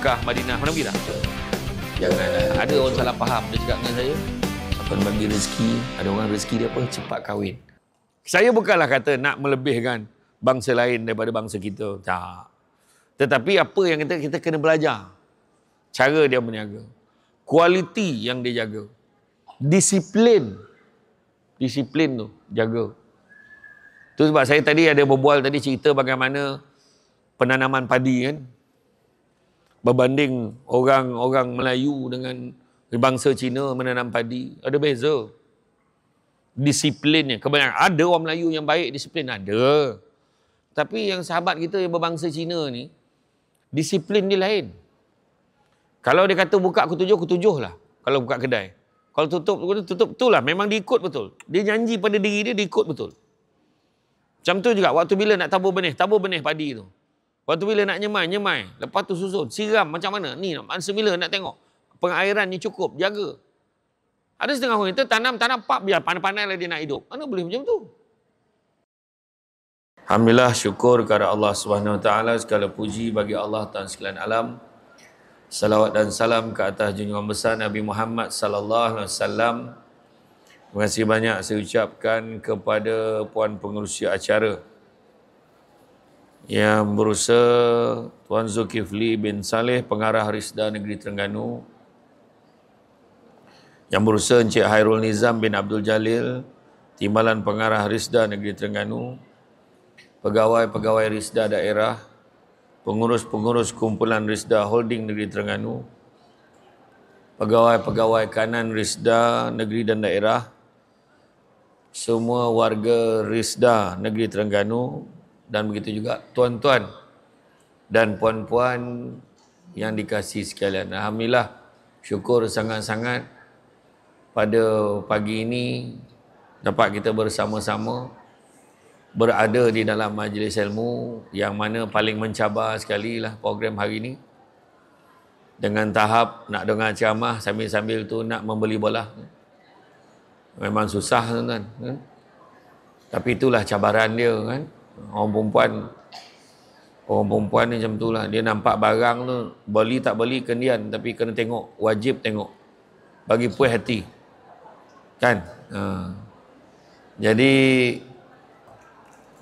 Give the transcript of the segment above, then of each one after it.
Mekah, Madinah, mana pergi tak? Janganlah. Ada orang salah faham, dia cakap dengan saya, siapa bagi rezeki, ada orang rezeki dia apa? Cepat kahwin. Saya bukanlah kata nak melebihkan bangsa lain daripada bangsa kita. Tak. Tetapi apa yang kita kena belajar. Cara dia berniaga. Kualiti yang dia jaga. Disiplin. Disiplin tu, jaga. Tu sebab saya tadi ada berbual tadi cerita bagaimana penanaman padi kan. Berbanding orang Melayu dengan bangsa Cina menanam padi. Ada beza. Disiplinnya. Kebanyakan ada orang Melayu yang baik disiplin. Ada. Tapi yang sahabat kita yang berbangsa Cina ni, disiplin dia lain. Kalau dia kata buka pukul 7 lah. Kalau buka kedai. Kalau tutup itulah. Memang diikut betul. Dia janji pada diri dia, diikut betul. Macam tu juga, waktu bila nak tabur benih padi tu. Waktu bila nak nyemai. Lepas tu susun, siram macam mana? Ni, masa bila nak tengok. Pengairan ni cukup, jaga. Ada setengah orang kita tanam pap, biar pandai-pandai lah dia nak hidup. Mana boleh macam tu? Alhamdulillah, syukur kepada Allah Subhanahu Wa Taala, segala puji bagi Allah Tuhan sekalian alam. Salawat dan salam ke atas junjungan besar Nabi Muhammad sallallahu alaihi wasallam. Terima kasih banyak saya ucapkan kepada puan pengerusi acara yang berusaha, Tuan Zulkifli bin Saleh, pengarah Risda Negeri Terengganu, yang berusaha Encik Hairul Nizam bin Abdul Jalil, Timbalan Pengarah Risda Negeri Terengganu, pegawai-pegawai Risda daerah, pengurus-pengurus kumpulan Risda Holding Negeri Terengganu, pegawai-pegawai kanan Risda Negeri dan daerah, semua warga Risda Negeri Terengganu, dan begitu juga tuan-tuan dan puan-puan yang dikasihi sekalian. Alhamdulillah, syukur sangat-sangat pada pagi ini dapat kita bersama-sama berada di dalam majlis ilmu yang mana paling mencabar sekali lah program hari ini. Dengan tahap nak dengar ceramah sambil-sambil tu nak membeli bola. Memang susah kan. Tapi itulah cabaran dia kan. Orang perempuan ni macam tu lah. Dia nampak barang tu, beli tak beli kendian, tapi kena tengok, wajib tengok. Bagi puas hati. Kan? Jadi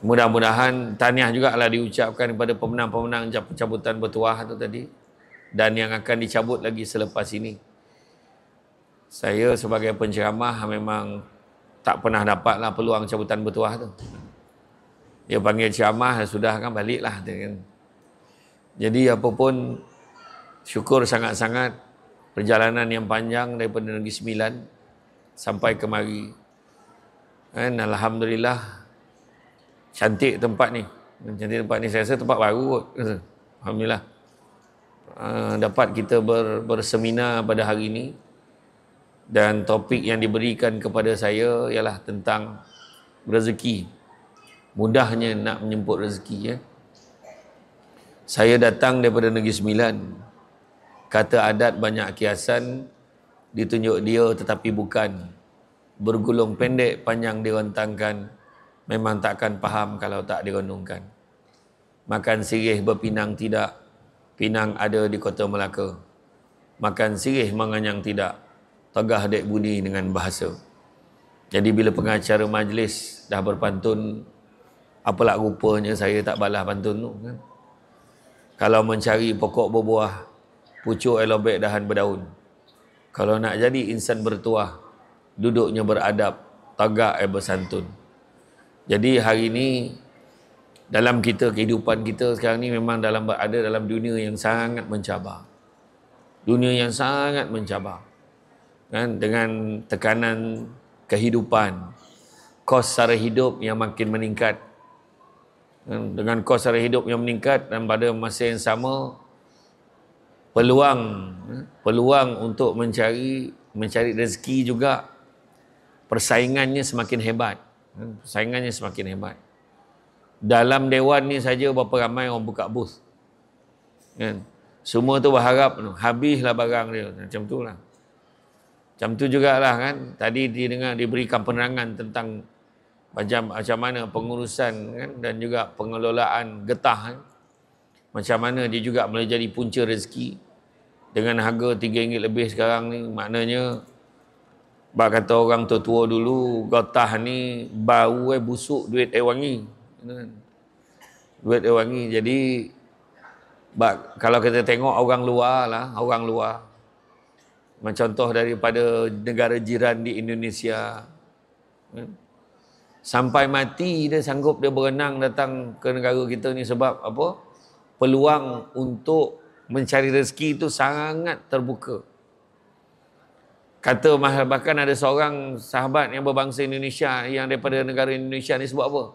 mudah-mudahan tahniah jugalah diucapkan kepada pemenang-pemenang pencabutan bertuah tu tadi, dan yang akan dicabut lagi selepas ini. Saya sebagai penceramah memang tak pernah dapatlah peluang cabutan bertuah tu. Dia panggil ceramah, sudah kan baliklah. Jadi apapun, syukur sangat-sangat perjalanan yang panjang daripada Negeri Sembilan sampai kemari. Dan alhamdulillah, cantik tempat ni. Cantik tempat ni. Saya rasa tempat baru kot. Alhamdulillah. Dapat kita berseminar pada hari ini. Dan topik yang diberikan kepada saya ialah tentang rezeki. Mudahnya nak menjemput rezeki. Ya. Saya datang daripada Negeri Sembilan. Kata adat banyak kiasan, ditunjuk dia tetapi bukan. Bergulung pendek panjang direntangkan, memang takkan faham kalau tak direnungkan. Makan sirih berpinang tidak, pinang ada di Kota Melaka. Makan sirih menganyang tidak, tegah dek budi dengan bahasa. Jadi bila pengacara majlis dah berpantun, apalah rupanya saya tak balas pantun tu kan. Kalau mencari pokok berbuah, pucuk elobek dahan berdaun. Kalau nak jadi insan bertuah, duduknya beradab, tagak bersantun. Jadi hari ini dalam kehidupan kita sekarang ni memang ada dalam dunia yang sangat mencabar. Dunia yang sangat mencabar. Kan, dengan tekanan kehidupan, kos sara hidup yang makin meningkat. Dengan kos sara hidup yang meningkat, dan pada masa yang sama peluang untuk mencari rezeki juga persaingannya semakin hebat. Persaingannya semakin hebat. Dalam dewan ni saja berapa ramai orang buka booth. Kan? Semua tu berharap habislah barang dia. Macam tu lah. Macam tu jugalah kan. Tadi diberikan penerangan tentang macam mana pengurusan kan, dan juga pengelolaan getah kan. Macam mana dia juga boleh jadi punca rezeki. dengan harga RM3 lebih sekarang ni, maknanya bak kata orang tua-tua dulu, gotah ni bau busuk, duit wangi. Duit wangi. Jadi kalau kita tengok orang luar lah, orang luar, macam contoh daripada negara jiran di Indonesia, sampai mati dia sanggup dia berenang datang ke negara kita ni sebab apa? Peluang untuk mencari rezeki itu sangat terbuka. Kata bahkan ada seorang sahabat yang berbangsa Indonesia yang daripada negara Indonesia ni sebut apa?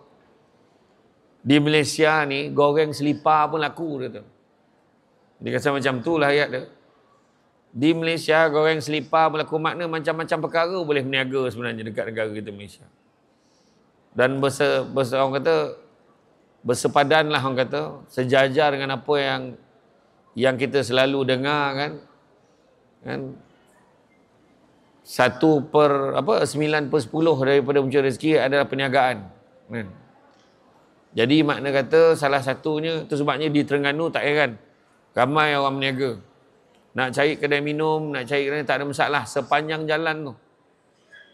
Di Malaysia ni goreng selipar pun laku dia tu. Dia kata macam tu lah ayat dia. Di Malaysia goreng selipar pun laku, makna macam-macam perkara boleh berniaga sebenarnya dekat negara kita Malaysia. Dan orang kata bersepadan lah, orang kata sejajar dengan apa yang kita selalu dengar kan 9/10 daripada punca rezeki adalah perniagaan kan. Jadi makna kata salah satunya tu sebabnya di Terengganu tak heran ramai orang berniaga, nak cari kedai minum, nak cari kedai, tak ada masalah sepanjang jalan tu.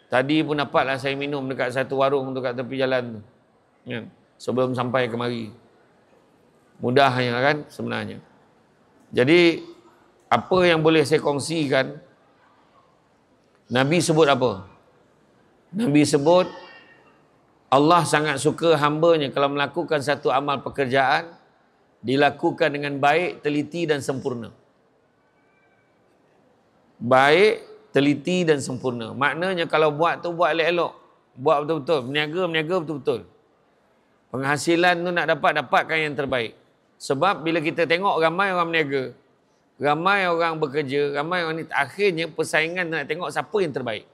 Tadi pun dapatlah saya minum dekat satu warung tu kat tepi jalan tu kan, sebelum sampai kemari. Mudahnya kan sebenarnya. Jadi apa yang boleh saya kongsikan, Nabi sebut apa? Nabi sebut Allah sangat suka hamba-Nya kalau melakukan satu amal pekerjaan dilakukan dengan baik, teliti dan sempurna. Baik, teliti dan sempurna. Maknanya kalau buat tu buat elok-elok, buat betul-betul, berniaga betul-betul. Penghasilan tu nak dapatkan yang terbaik. Sebab bila kita tengok ramai orang berniaga, ramai orang bekerja, ramai orang ni, akhirnya persaingan nak tengok siapa yang terbaik.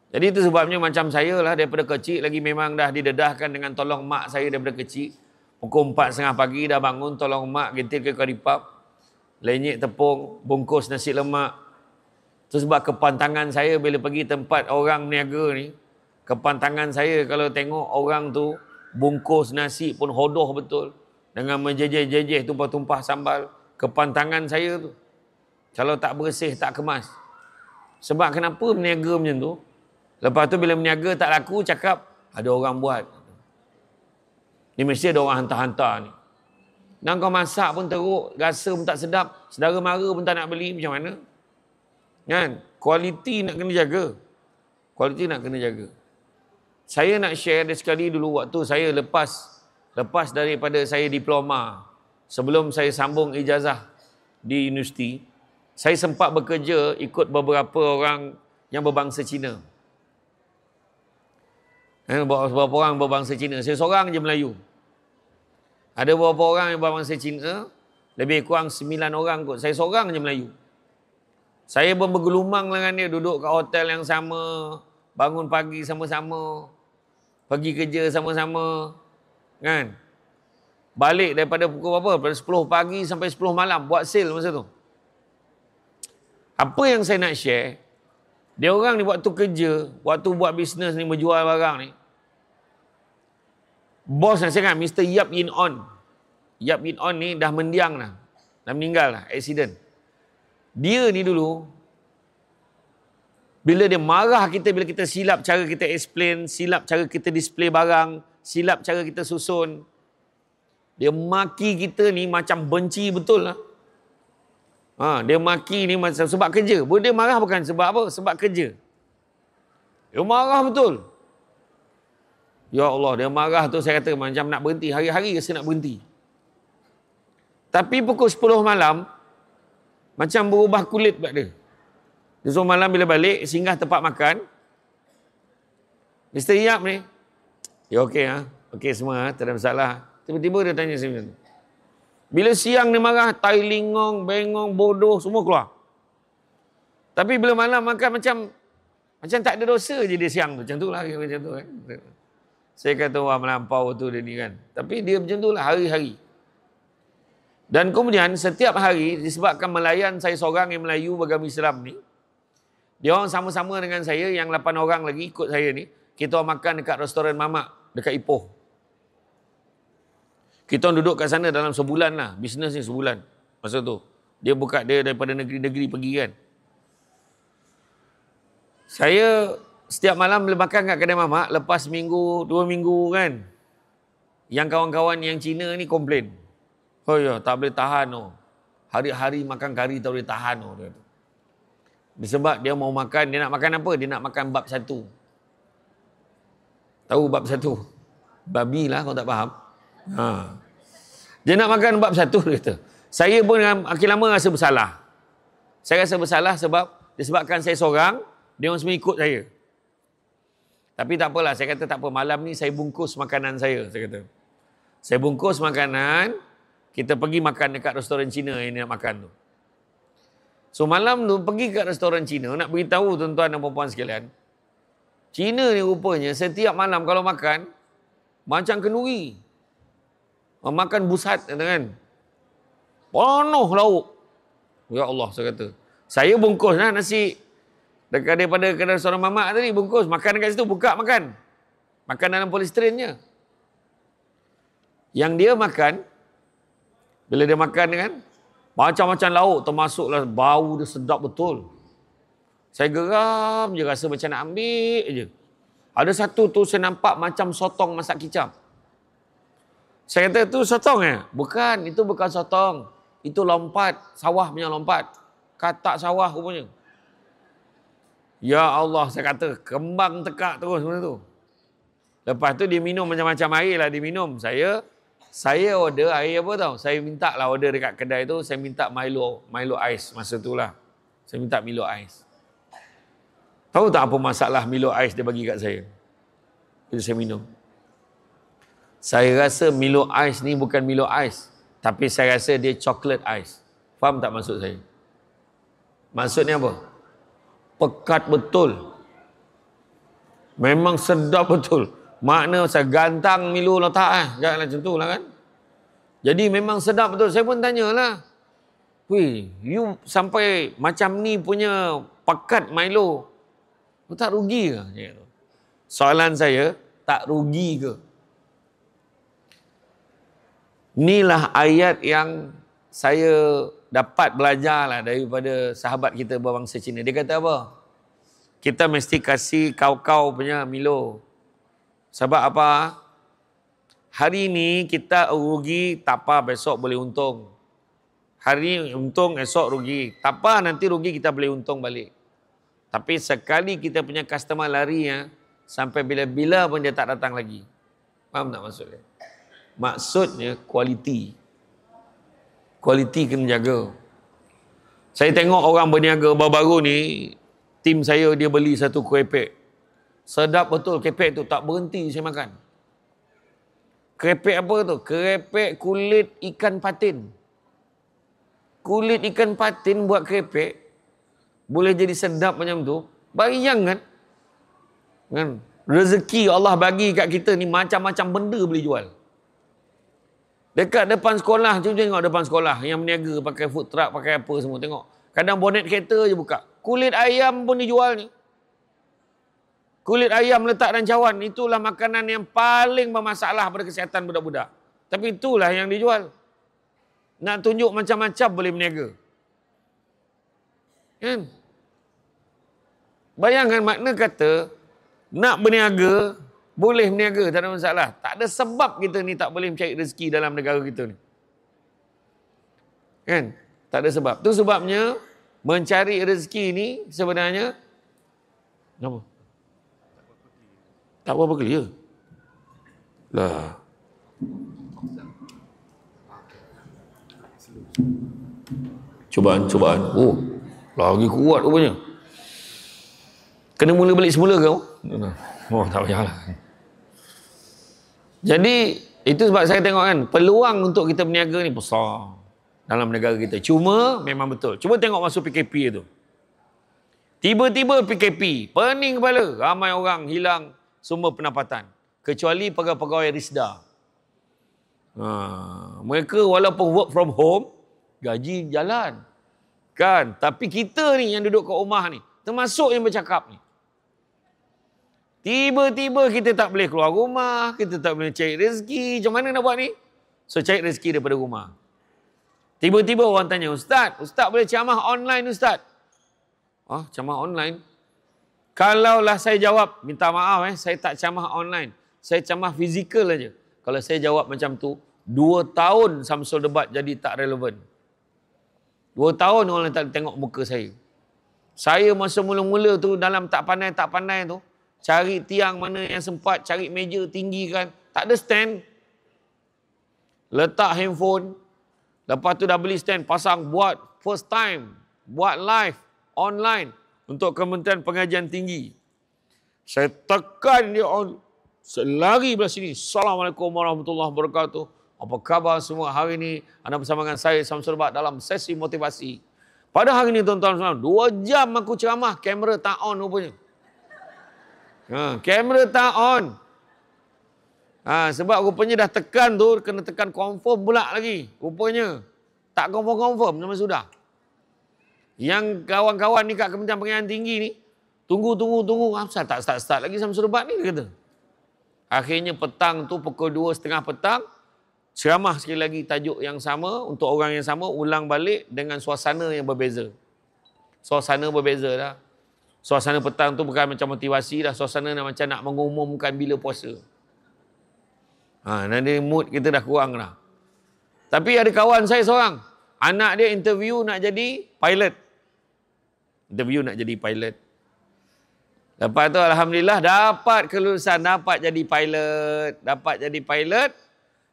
Jadi itu sebabnya macam saya lah, daripada kecil lagi memang dah didedahkan dengan tolong mak saya daripada kecil. Pukul 4:30 pagi dah bangun, tolong mak gentil ke karipap, lenyek tepung, bungkus nasi lemak. Itu sebab kepantangan saya bila pergi tempat orang berniaga ni, kepantangan saya kalau tengok orang tu bungkus nasi pun hodoh betul, dengan menjejeh-jejeh tumpah-tumpah sambal. Kepantangan saya tu, kalau tak bersih tak kemas. Sebab kenapa berniaga macam tu? Lepas tu bila berniaga tak laku, cakap ada orang buat. Ni mesti ada orang hantar-hantar ni. Dan kau masak pun teruk, rasa pun tak sedap, saudara mara pun tak nak beli, macam mana? Kan? Kualiti nak kena jaga. Kualiti nak kena jaga. Saya nak share ada sekali dulu waktu saya lepas daripada saya diploma, sebelum saya sambung ijazah di universiti, saya sempat bekerja ikut beberapa orang yang berbangsa Cina. Beberapa orang berbangsa Cina. Saya seorang je Melayu. Ada beberapa orang yang berbangsa Cina, lebih kurang 9 orang kot. Saya seorang je Melayu. Saya pun bergelumang dengan dia, duduk kat hotel yang sama, bangun pagi sama-sama, pergi kerja sama-sama, kan? Balik daripada pukul berapa? Daripada 10 pagi sampai 10 malam, buat sale masa tu. Apa yang saya nak share, dia orang ni waktu kerja, waktu buat bisnes ni, menjual barang ni, bos nak cakap, Mr. Yap Yin On. Yap Yin On ni dah mendiang lah, dah meninggal lah, accident. Dia ni dulu, bila dia marah kita, bila kita silap cara kita explain, silap cara kita display barang, silap cara kita susun, dia maki kita ni macam benci betul lah. Dia maki ni macam sebab kerja. Dia marah bukan sebab apa? Sebab kerja. Dia marah betul. Ya Allah, dia marah tu saya kata macam nak berhenti. Hari-hari rasa nak berhenti. Tapi pukul 10 malam, macam berubah kulit pula dia. Dia suruh malam bila balik, singgah tempat makan. Mr. Yap ni, ya okey ha? Okey semua ha? Tak ada masalah. Tiba-tiba dia tanya saya macam tu. Bila siang dia marah, tai lingong, bengong, bodoh, semua keluar. Tapi bila malam makan macam tak ada dosa je dia siang tu. Macam tu lah. Macam tu, kan? Saya kata wah melampau tu dia ni kan. Tapi dia macam tu lah hari-hari. Dan kemudian setiap hari disebabkan melayan saya seorang yang Melayu beragama Islam ni, dia orang sama-sama dengan saya yang 8 orang lagi ikut saya ni, kita orang makan dekat restoran mamak dekat Ipoh. Kita orang duduk kat sana dalam sebulan lah, bisnes ni sebulan masa tu. Dia buka dia daripada negeri-negeri pergi kan. Saya setiap malam bila makan kat kedai mamak, lepas minggu, 2 minggu kan, yang kawan-kawan yang Cina ni komplain. Oh ya, tak boleh tahan oh. Hari-hari makan kari tak boleh tahan oh. Dia kata. Sebab dia mau makan, dia nak makan apa? Dia nak makan bab satu. Tahu bab satu? Babi lah kau tak faham. Dia nak makan bab satu, dia kata. Saya pun makin lama rasa bersalah. Saya rasa bersalah sebab disebabkan saya seorang, dia orang semua ikut saya. Tapi tak apalah, saya kata tak apa, malam ni saya bungkus makanan saya kata. Saya bungkus makanan, kita pergi makan dekat restoran Cina yang nak makan tu. So malam tu pergi kat restoran Cina, nak beritahu tuan-tuan dan puan-puan sekalian, Cina ni rupanya setiap malam kalau makan, macam kenduri. Makan busat kan. Penuh lauk. Ya Allah, saya kata. Saya bungkus lah nasi. Daripada restoran mamak tadi, bungkus. Makan dekat situ, buka makan. Makan dalam polistirennya. Yang dia makan, bila dia makan kan, macam-macam lauk, termasuklah bau dia sedap betul. Saya geram je, rasa macam nak ambil je. Ada satu tu saya nampak macam sotong masak kicap. Saya kata, tu sotong Bukan, itu bukan sotong. Itu lompat, sawah punya lompat. Katak sawah rupanya. Ya Allah, saya kata, kembang tekak terus benda tu. Lepas tu dia minum macam-macam air lah, dia minum. Saya order air apa tau? Saya minta lah order dekat kedai tu, saya minta Milo Ice masa tu lah. Saya minta Milo Ice. Tahu tak apa masalah Milo Ice dia bagi kat saya? Itu saya minum. Saya rasa Milo Ice ni bukan Milo Ice, tapi saya rasa dia chocolate ice. Faham tak maksud saya? Maksudnya apa? Pekat betul. Memang sedap betul. Makna saya gantang Milo letak janganlah macam tu lah kan. Jadi memang sedap betul. Saya pun tanyalah. Weh, you sampai macam ni punya pekat Milo, tak rugi ke? Soalan saya, tak rugi ke? Inilah ayat yang saya dapat belajar lah daripada sahabat kita berbangsa Cina. Dia kata apa? Kita mesti kasih kau-kau punya Milo. Sebab apa? Hari ni kita rugi, tak apa, besok boleh untung. Hari ni untung, esok rugi. Tak apa, nanti rugi kita boleh untung balik. Tapi sekali kita punya customer lari sampai bila-bila pun dia tak datang lagi. Faham tak maksudnya? Maksudnya kualiti. Kualiti kena jaga. Saya tengok orang berniaga baru-baru ni, tim saya dia beli satu kerepek. Sedap betul kerepek tu, tak berhenti saya makan. Kerepek apa tu? Kerepek kulit ikan patin. Kulit ikan patin buat kerepek, boleh jadi sedap macam tu. Bayangkan. Kan? Rezeki Allah bagi kat kita ni macam-macam benda boleh jual. Dekat depan sekolah, cuba tengok depan sekolah yang berniaga pakai food truck, pakai apa semua, tengok. Kadang bonet kereta je buka. Kulit ayam pun dijual ni. Kulit ayam letak dalam cawan, itulah makanan yang paling bermasalah pada kesihatan budak-budak. Tapi itulah yang dijual. Nak tunjuk macam-macam boleh berniaga. Kan? Bayangkan makna kata, nak berniaga, boleh berniaga, tak ada masalah. Tak ada sebab kita ni tak boleh mencari rezeki dalam negara kita ni. Kan? Tak ada sebab. Tu sebabnya, mencari rezeki ni sebenarnya, apa? Tak apa-apa clear. Lah. Cubaan. Oh, lagi kuat rupanya. Kena mula balik semula ke? Oh, tak payahlah. Jadi, itu sebab saya tengok kan, peluang untuk kita berniaga ni besar dalam negara kita. Cuma, memang betul. Cuba tengok masuk PKP tu. Tiba-tiba PKP, pening kepala. Ramai orang hilang sumber pendapatan. Kecuali pegawai-pegawai Risda. Mereka walaupun work from home, gaji jalan. Kan? Tapi kita ni yang duduk kat rumah ni, termasuk yang bercakap ni. Tiba-tiba kita tak boleh keluar rumah, kita tak boleh cari rezeki. Macam mana nak buat ni? So, cari rezeki daripada rumah. Tiba-tiba orang tanya, Ustaz boleh ceramah online Ustaz? Ceramah online? Kalaulah saya jawab, minta maaf saya tak ceramah online. Saya ceramah fizikal aja. Kalau saya jawab macam tu, 2 tahun Samsul Debat jadi tak relevan. 2 tahun orang tak tengok muka saya. Saya masa mula-mula tu dalam tak pandai tu, cari tiang mana yang sempat, cari meja tinggikan, tak ada stand. Letak handphone, lepas tu dah beli stand, pasang, buat first time, buat live, online untuk Kementerian Pengajian Tinggi. Saya tekan dia lari belah sini. Assalamualaikum warahmatullahi wabarakatuh. Apa khabar semua hari ini? Anda bersama dengan saya Samsul Debat dalam sesi motivasi. Pada hari ini tuan-tuan, 2 jam aku ceramah, kamera tak on rupanya. Kamera tak on. Sebab rupanya dah tekan tu, kena tekan confirm pula lagi. Rupanya tak confirm nama sudah. Yang kawan-kawan ni kat Kementerian Pengajian Tinggi ni, tunggu. Asal tak start lagi Samsul Debat ni, dia kata. Akhirnya petang tu pukul 2.30 petang, ceramah sekali lagi tajuk yang sama, untuk orang yang sama, ulang balik dengan suasana yang berbeza. Suasana berbeza dah. Suasana petang tu bukan macam motivasi dah, suasana macam nak mengumumkan bila puasa. Nanti mood kita dah kurang dah. Tapi ada kawan saya seorang, anak dia interview nak jadi pilot. Lepas tu alhamdulillah dapat kelulusan, dapat jadi pilot.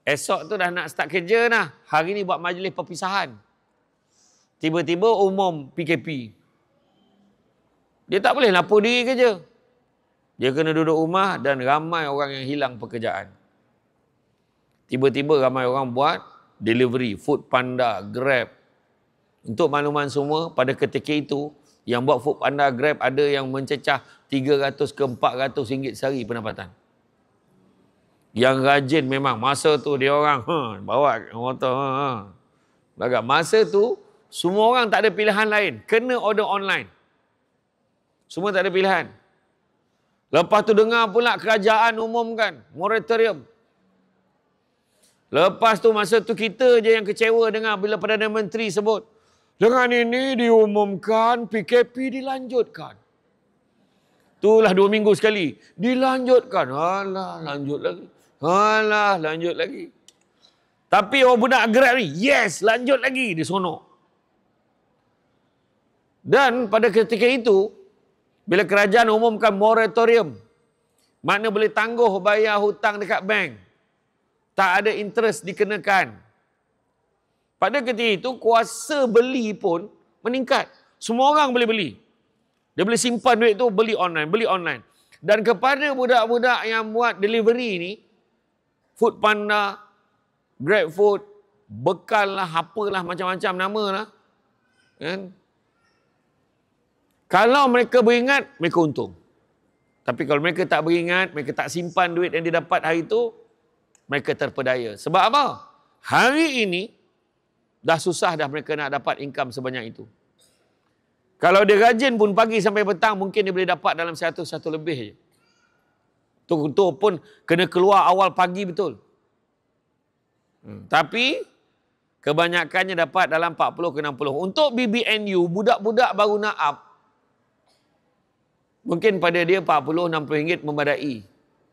Esok tu dah nak start kerja dah. Hari ni buat majlis perpisahan. Tiba-tiba umum PKP. Dia tak boleh lapor diri kerja. Dia kena duduk rumah dan ramai orang yang hilang pekerjaan. Tiba-tiba ramai orang buat delivery, Food Panda, Grab. Untuk makluman semua, pada ketika itu, yang buat Food Panda, Grab ada yang mencecah 300 ke 400 ringgit sehari pendapatan. Yang rajin memang. Masa tu dia orang bawa motor. Bagak. Masa tu, semua orang tak ada pilihan lain. Kena order online. Semua tak ada pilihan. Lepas tu dengar pula kerajaan umumkan moratorium. Lepas tu masa tu kita je yang kecewa dengar bila Perdana Menteri sebut, dengan ini diumumkan PKP dilanjutkan. Itulah 2 minggu sekali. Dilanjutkan. Lanjut lagi. Tapi orang budak Grab ni, yes, lanjut lagi. Dia sonok. Dan pada ketika itu, bila kerajaan umumkan moratorium, makna boleh tangguh bayar hutang dekat bank. Tak ada interest dikenakan. Pada ketika itu, kuasa beli pun meningkat. Semua orang boleh beli. Dia boleh simpan duit tu, beli online. Dan kepada budak-budak yang buat delivery ni, Food Panda, Grab Food, Bekal lah, apalah, macam-macam nama lah. Kan? Kalau mereka beringat, mereka untung. Tapi kalau mereka tak beringat, mereka tak simpan duit yang didapat hari itu, mereka terpedaya. Sebab apa? Hari ini, dah susah dah mereka nak dapat income sebanyak itu. Kalau dia rajin pun pagi sampai petang, mungkin dia boleh dapat dalam 100 lebih je. Tu pun kena keluar awal pagi betul. Tapi, kebanyakannya dapat dalam 40 ke 60. Untuk BBNU, budak-budak baru nak up, mungkin pada dia 40-60 ringgit memadai.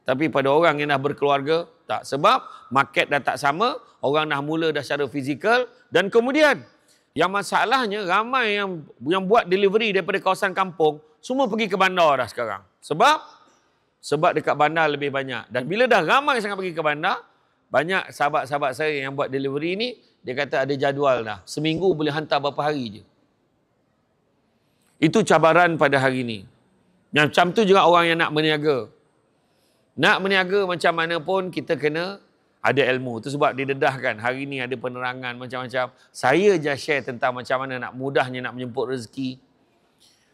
Tapi pada orang yang dah berkeluarga, tak. Sebab market dah tak sama, orang dah mula dah secara fizikal. Dan kemudian, yang masalahnya ramai yang buat delivery daripada kawasan kampung, semua pergi ke bandar dah sekarang. Sebab dekat bandar lebih banyak. Dan bila dah ramai sangat pergi ke bandar, banyak sahabat-sahabat saya yang buat delivery ni, dia kata ada jadual dah. Seminggu boleh hantar berapa hari je. Itu cabaran pada hari ini. Macam tu juga orang yang nak berniaga. Nak berniaga macam mana pun kita kena ada ilmu. Itu sebab didedahkan. Hari ni ada penerangan macam-macam. Saya je share tentang macam mana nak mudahnya nak menjemput rezeki.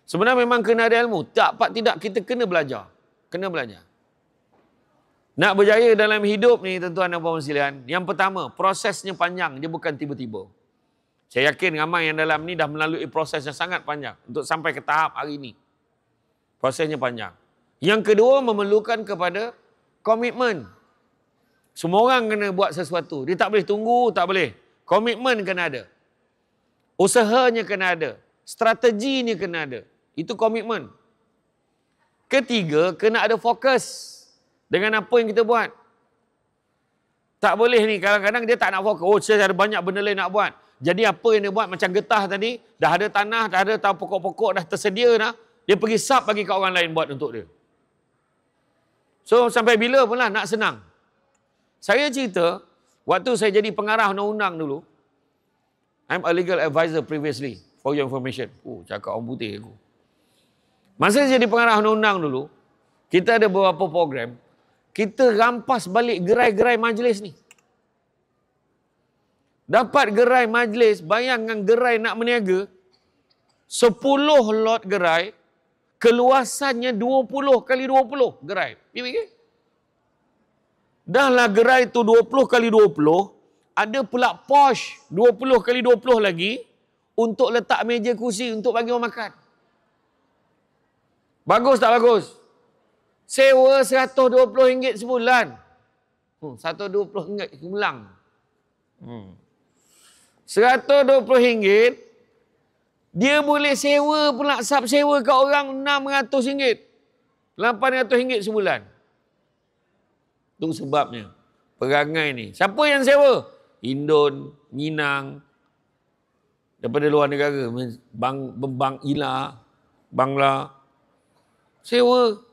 Sebenarnya memang kena ada ilmu. Tidak, kita kena belajar. Kena belajar. Nak berjaya dalam hidup ni tuan-tuan dan puan sekalian, yang pertama, prosesnya panjang. Dia bukan tiba-tiba. Saya yakin ramai yang dalam ni dah melalui proses yang sangat panjang untuk sampai ke tahap hari ni. Prosesnya panjang. Yang kedua, memerlukan kepada komitmen. Semua orang kena buat sesuatu. Dia tak boleh tunggu, tak boleh. Komitmen kena ada. Usahanya kena ada. Strateginya kena ada. Itu komitmen. Ketiga, kena ada fokus dengan apa yang kita buat. Tak boleh ni, kadang-kadang dia tak nak fokus. Oh, saya ada banyak benda lain nak buat. Jadi apa yang dia buat macam getah tadi, dah ada tanah, dah ada pokok-pokok, dah tersedia dah. Dia pergi sub bagi kat orang lain buat untuk dia. So, sampai bila pula nak senang? Saya cerita, waktu saya jadi pengarah undang-undang dulu, I'm a legal advisor previously, for your information. Oh, cakap orang putih aku. Masa saya jadi pengarah undang-undang dulu, kita ada beberapa program, kita rampas balik gerai-gerai majlis ni. Dapat gerai majlis, bayangkan gerai nak meniaga, 10 lot gerai, keluasannya 20 kali 20 gerai. You fikir? Dahlah gerai tu 20 kali 20, ada pula posh 20 kali 20 lagi untuk letak meja kursi untuk bagi orang makan. Bagus tak bagus? Sewa RM120 sebulan. RM120 sebulan. RM120, dia boleh sewa pula, sub sewa kat orang RM600. RM800 sebulan. Itu sebabnya. Perangai ni. Siapa yang sewa? Indon, Minang, daripada luar negara. Bang Ila, Bangla. Sewa.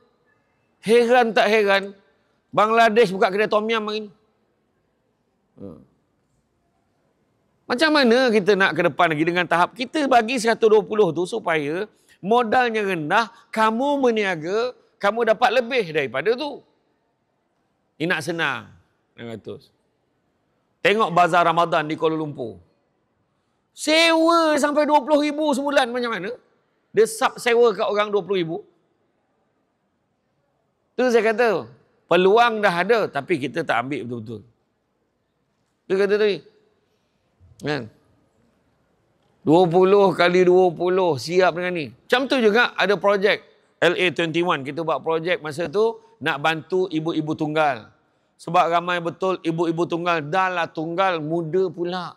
Heran tak heran, Bangladesh buka kedai tom yum hari ni. Macam mana kita nak ke depan lagi dengan tahap kita bagi 120 tu supaya modalnya rendah, kamu meniaga, kamu dapat lebih daripada tu. Ini nak senang. 600. Tengok bazar Ramadan di Kuala Lumpur. Sewa sampai 20,000 sebulan macam mana? Dia sub sewa kat orang 20,000. Tu saya kata, peluang dah ada tapi kita tak ambil betul-betul. Tu kata tadi. Kan? 20 kali 20 siap dengan ni. Macam tu juga ada projek LA21. Kita buat projek masa tu nak bantu ibu-ibu tunggal. Sebab ramai betul ibu-ibu tunggal. Dah lah tunggal muda pula.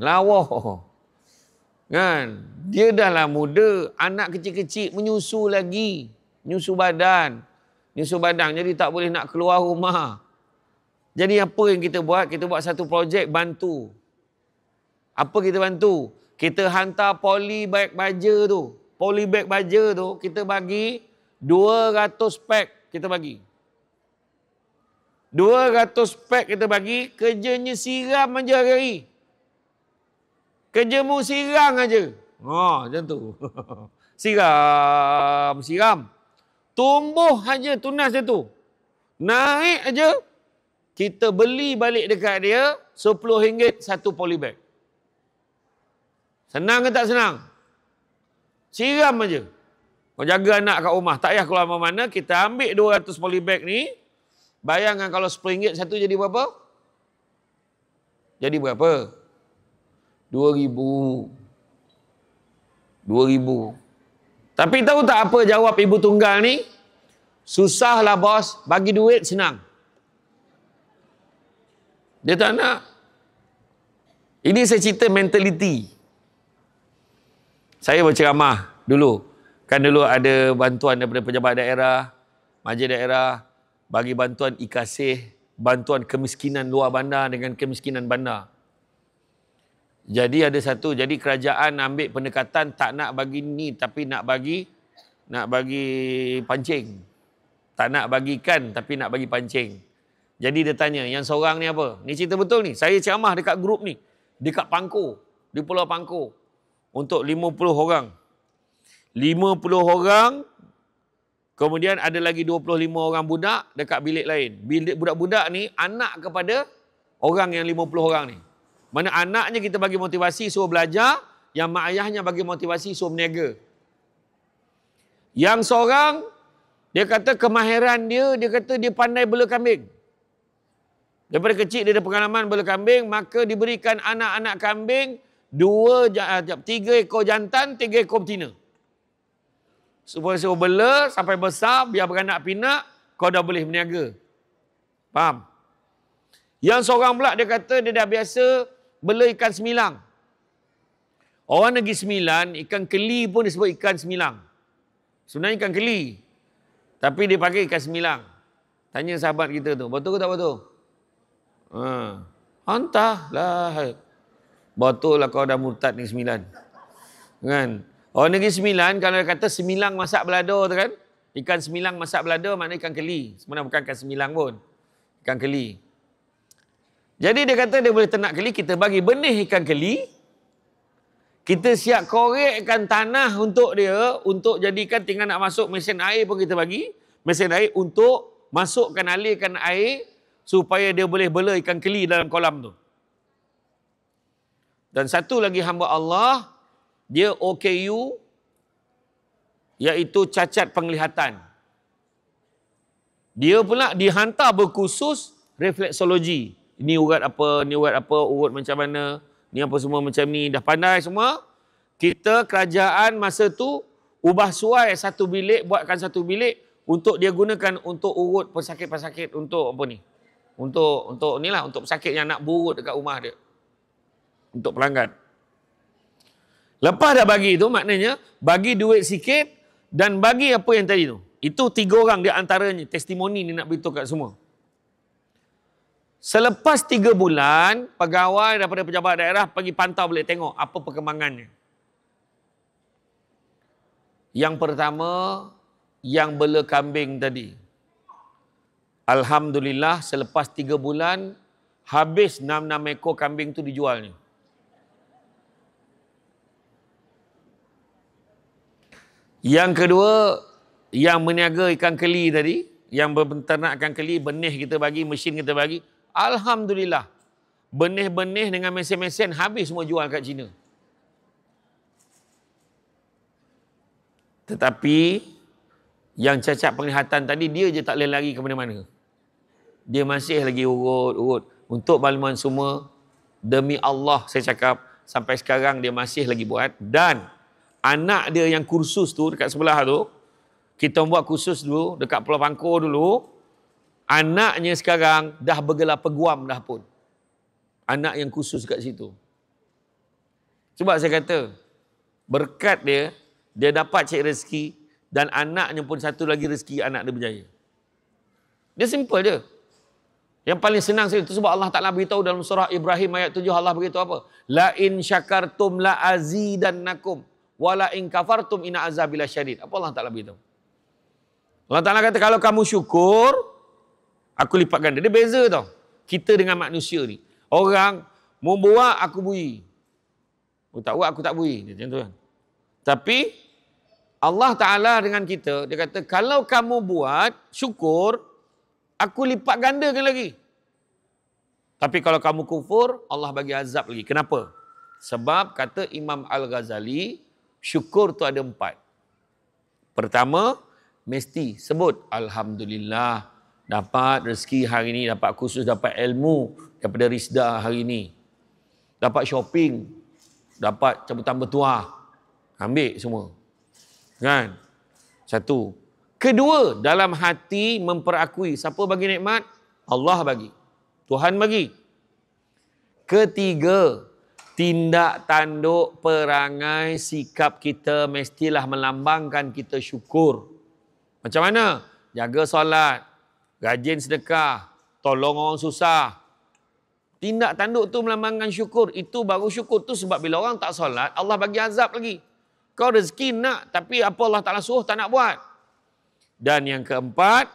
Lawa. Kan? Dia dah lah muda. Anak kecil-kecil menyusu lagi. Nyusu badan. Jadi tak boleh nak keluar rumah. Jadi apa yang kita buat? Kita buat satu projek bantu. Apa kita bantu? Kita hantar polybag baja tu. Polybag baja tu kita bagi 200 pack kita bagi. 200 pack kita bagi, kerjanya siram aja hari-hari. Kerjamu siram aja. Macam tu. Siram. Tumbuh aja tunas dia tu. Naik aja. Kita beli balik dekat dia RM10 satu polybag. Senang ke tak senang? Siram aja. Kau jaga anak kat rumah. Tak payah keluar mana-mana. Kita ambil 200 polybag ni. Bayangkan kalau RM10 satu jadi berapa? Jadi berapa? RM2,000. Tapi tahu tak apa jawab ibu tunggal ni? Susahlah bos, bagi duit senang. Dia tak nak. Ini saya cerita mentaliti. Saya berceramah dulu. Kan dulu ada bantuan daripada pejabat daerah, majlis daerah, bagi bantuan ikasih, bantuan kemiskinan luar bandar dengan kemiskinan bandar. Jadi ada satu, jadi kerajaan ambil pendekatan tak nak bagi ni tapi nak bagi pancing. Tak nak bagi ikan tapi nak bagi pancing. Jadi dia tanya, yang seorang ni apa? Ni cerita betul ni. Saya ceramah dekat grup ni. Dekat Pangkor. Di Pulau Pangkor. Untuk 50 orang. 50 orang. Kemudian ada lagi 25 orang budak dekat bilik lain. Budak-budak ni anak kepada orang yang 50 orang ni. Mana anaknya kita bagi motivasi suruh belajar. Yang mak ayahnya bagi motivasi suruh berniaga. Yang seorang, dia kata kemahiran dia kata dia pandai bela kambing. Daripada kecil dia ada pengalaman bela kambing, maka diberikan anak-anak kambing 3 ekor jantan, 3 ekor betina. Supaya suruh bela sampai besar, biar beranak pinak, kau dah boleh berniaga. Faham? Yang seorang pula dia kata dia dah biasa bela ikan semilang. Orang Negeri Sembilan, ikan keli pun disebut ikan semilang. Sebenarnya ikan keli. Tapi dia pakai ikan semilang. Tanya sahabat kita tu, betul ke tak betul? Entahlah. Betul lah kau dah murtad Negeri Sembilan. Kan? Orang Negeri Sembilan, kalau dia kata semilang masak belada tu kan, ikan semilang masak belada maknanya ikan keli. Sebenarnya bukan ikan semilang pun. Ikan keli. Jadi dia kata dia boleh ternak keli, kita bagi benih ikan keli, kita siap korekkan tanah untuk dia, untuk jadikan tinggal nak masuk mesin air pun kita bagi. Mesin air untuk masukkan, alirkan air supaya dia boleh bela ikan keli dalam kolam tu. Dan satu lagi hamba Allah, dia OKU, iaitu cacat penglihatan. Dia pula dihantar berkursus refleksologi. Ini urat apa, urut macam mana, ni apa semua macam ni, dah pandai semua. Kita kerajaan masa tu ubah suai satu bilik, buatkan satu bilik untuk dia gunakan untuk urut pesakit-pesakit, untuk apa ni? Untuk inilah, untuk pesakit yang nak berurut dekat rumah dia. Untuk pelanggan. Lepas dah bagi tu, maknanya bagi duit sikit dan bagi apa yang tadi tu. Itu 3 orang di antaranya, testimoni ni nak beritahu kat semua. Selepas 3 bulan, pegawai daripada pejabat daerah pergi pantau balik tengok apa perkembangannya. Yang pertama, yang bela kambing tadi. Alhamdulillah, selepas 3 bulan, habis 6 ekor kambing tu dijualnya. Yang kedua, yang meniaga ikan keli tadi, yang berternak ikan keli, benih kita bagi, mesin kita bagi, alhamdulillah, benih-benih dengan mesin-mesin habis semua jual kat China. Tetapi yang cacat penglihatan tadi, dia je tak boleh lari ke mana-mana. Dia masih lagi urut. Untuk makluman semua, demi Allah saya cakap, sampai sekarang dia masih lagi buat. Dan anak dia yang kursus tu dekat sebelah tu, kita buat kursus dulu dekat Pulau Pangkor dulu, anaknya sekarang dah bergelar peguam dah pun. Anak yang kursus kat situ. Sebab saya kata, berkat dia dapat cek rezeki, dan anaknya pun satu lagi rezeki anak dia berjaya. Dia simple je. Yang paling senang sekali itu sebab Allah Ta'ala beritahu dalam surah Ibrahim ayat 7, Allah beritahu apa? La in syakartum la azidannakum wa la in kafartum inna azabi lasyadid. Apa Allah Ta'ala beritahu? Allah Ta'ala kata kalau kamu syukur, aku lipat ganda. Dia beza tau. Kita dengan manusia ni. Orang mau buat, aku bui. Oh, tak buat, aku tak bui. Macam tu kan. Tapi Allah Ta'ala dengan kita, dia kata kalau kamu buat, syukur, aku lipat gandakan lagi. Tapi kalau kamu kufur, Allah bagi azab lagi. Kenapa? Sebab kata Imam Al-Ghazali, syukur tu ada 4. Pertama, mesti sebut Alhamdulillah, dapat rezeki hari ini, dapat kursus, dapat ilmu daripada Rizda hari ini. Dapat shopping, dapat cabutan bertuah. Ambil semua. Kan? Satu. Kedua, dalam hati memperakui. Siapa bagi nikmat? Allah bagi. Tuhan bagi. Ketiga, tindak tanduk, perangai, sikap kita mestilah melambangkan kita syukur. Macam mana? Jaga solat, rajin sedekah, tolong orang susah. Tindak tanduk tu melambangkan syukur. Itu baru syukur tu, sebab bila orang tak solat, Allah bagi azab lagi. Kau rezeki nak, tapi apa Allah Ta'ala suruh tak nak buat. Dan yang keempat,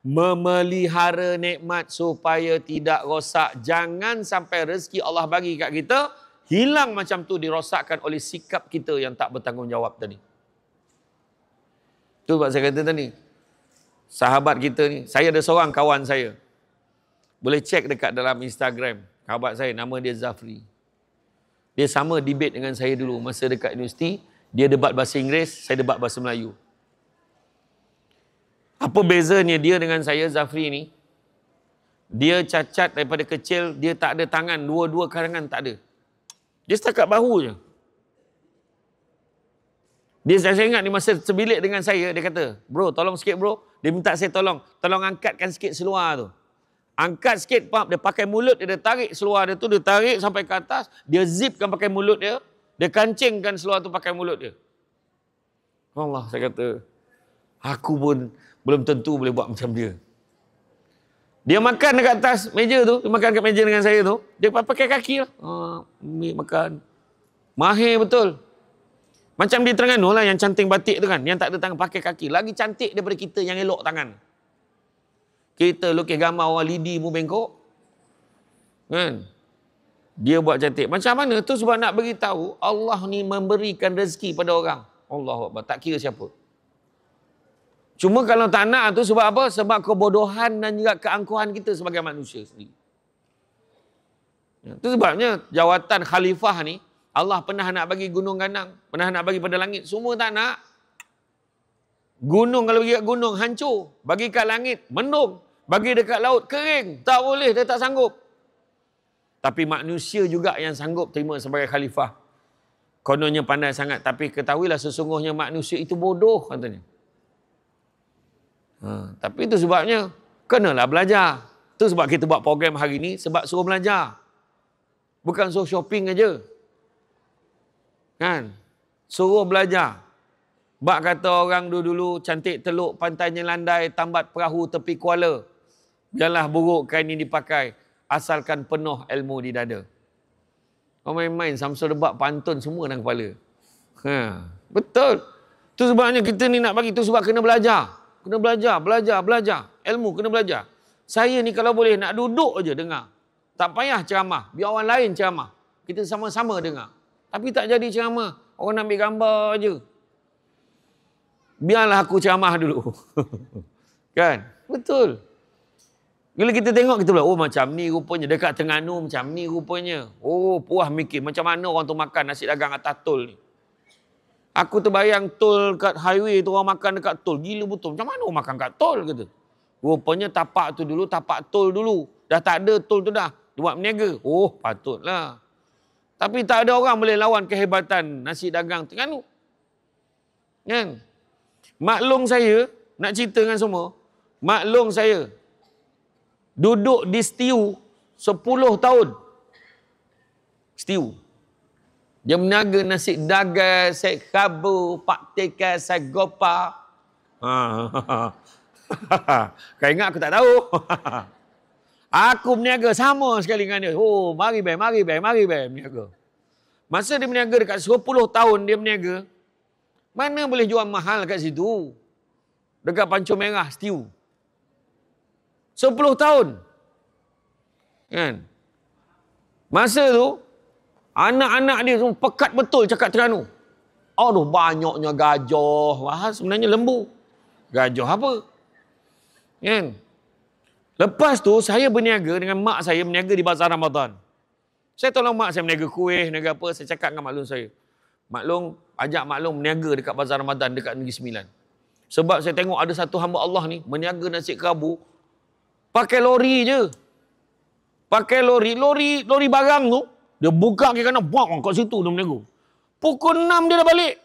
memelihara nikmat supaya tidak rosak. Jangan sampai rezeki Allah bagi kat kita, hilang macam tu, dirosakkan oleh sikap kita yang tak bertanggungjawab tadi. Tu sebab saya kata tadi, sahabat kita ni, saya ada seorang kawan saya. Boleh cek dekat dalam Instagram. Sahabat saya, nama dia Zafri. Dia sama debate dengan saya dulu masa dekat universiti. Dia debat bahasa Inggeris, saya debat bahasa Melayu. Apa bezanya dia dengan saya, Zafri ni? Dia cacat daripada kecil, dia tak ada tangan, dua-dua karangan tak ada. Dia setakat bahu je. Saya ingat di masa sebilik dengan saya, dia kata, bro, tolong sikit bro. Dia minta saya tolong angkatkan sikit seluar tu. Angkat sikit, pap, dia pakai mulut dia tarik seluar dia tu, dia tarik sampai ke atas, dia zipkan pakai mulut dia, dia kancingkan seluar tu pakai mulut dia. Allah, saya kata, aku pun belum tentu boleh buat macam dia. Dia makan dekat atas meja tu, dia makan kat meja dengan saya tu, dia pakai kaki lah. Ambil makan. Mahir betul. Macam di Terengganu lah yang cantik batik tu kan, yang tak ada tangan pakai kaki. Lagi cantik daripada kita yang elok tangan. Kita lukis gambar orang lidi pun bengkok. Kan? Dia buat cantik. Macam mana? Tu sebab nak beritahu Allah ni memberikan rezeki pada orang. Allahu Akbar. Tak kira siapa. Cuma kalau tak nak tu sebab apa? Sebab kebodohan dan juga keangkuhan kita sebagai manusia sendiri. Itu sebabnya jawatan khalifah ni, Allah pernah nak bagi gunung ganang, pernah nak bagi pada langit, semua tak nak. Gunung kalau bagi kat gunung hancur, bagi kat langit mendung, bagi dekat laut kering, tak boleh, dia tak sanggup. Tapi manusia juga yang sanggup terima sebagai khalifah. Kononnya pandai sangat, tapi ketahuilah sesungguhnya manusia itu bodoh katanya. Tapi itu sebabnya kenalah belajar. Itu sebab kita buat program hari ni, sebab suruh belajar. Bukan suruh shopping aja. Kan? Suruh belajar. Bak kata orang dulu-dulu, cantik teluk pantainya landai, tambat perahu tepi kuala. Biarlah buruk kain ini dipakai, asalkan penuh ilmu di dada. Kau main-main, Samsul Debak pantun semua dalam kepala. Betul. Itu sebabnya kita ni nak bagi, itu sebab kena belajar. Kena belajar. Ilmu kena belajar. Saya ni kalau boleh nak duduk aja dengar. Tak payah ceramah. Biar orang lain ceramah. Kita sama-sama dengar. Tapi tak jadi ceramah. Orang nak ambil gambar aja. Biarlah aku ceramah dulu. Kan? Betul. Bila kita tengok, kita bilang, oh macam ni rupanya. Dekat Terengganu macam ni rupanya. Oh puas mikir. Macam mana orang tu makan nasi dagang atas tol ni. Aku terbayang tol kat highway tu orang makan dekat tol. Gila betul. Macam mana orang makan kat tol kata. Rupanya tapak tu dulu, tapak tol dulu. Dah tak ada tol tu dah. Dia buat berniaga. Oh patutlah. Tapi tak ada orang boleh lawan kehebatan nasi dagang Terengganu. Kan? Maklum saya, nak cerita dengan semua. Maklum saya, duduk di Setiu 10 tahun. Setiu. Dia meniaga nasi dagang, sek kabu, pak tekai, sek gopa. Kau ingat aku tak tahu? Aku berniaga sama sekali dengan dia. Oh, mari bang, berniaga. Masa dia berniaga dekat 10 tahun dia berniaga, mana boleh jual mahal kat situ? Dekat Pancur Merah, Setiu. 10 tahun. Kan? Masa tu, anak-anak dia semua pekat betul cakap Terengganu. Aduh, banyaknya gajah. Wah, sebenarnya lembu. Gajah apa? Kan? Lepas tu, saya berniaga dengan mak saya, berniaga di Bazar Ramadan. Saya tolong mak saya berniaga kuih, berniaga apa. Saya cakap dengan maklum saya. Maklum, ajak maklum berniaga dekat Bazar Ramadan, dekat Negeri Sembilan. Sebab saya tengok ada satu hamba Allah ni, berniaga nasi kerabu, pakai lori je. Pakai lori barang tu, dia buka kiri kanan, buang kat situ dia berniaga. Pukul 6 dia dah balik.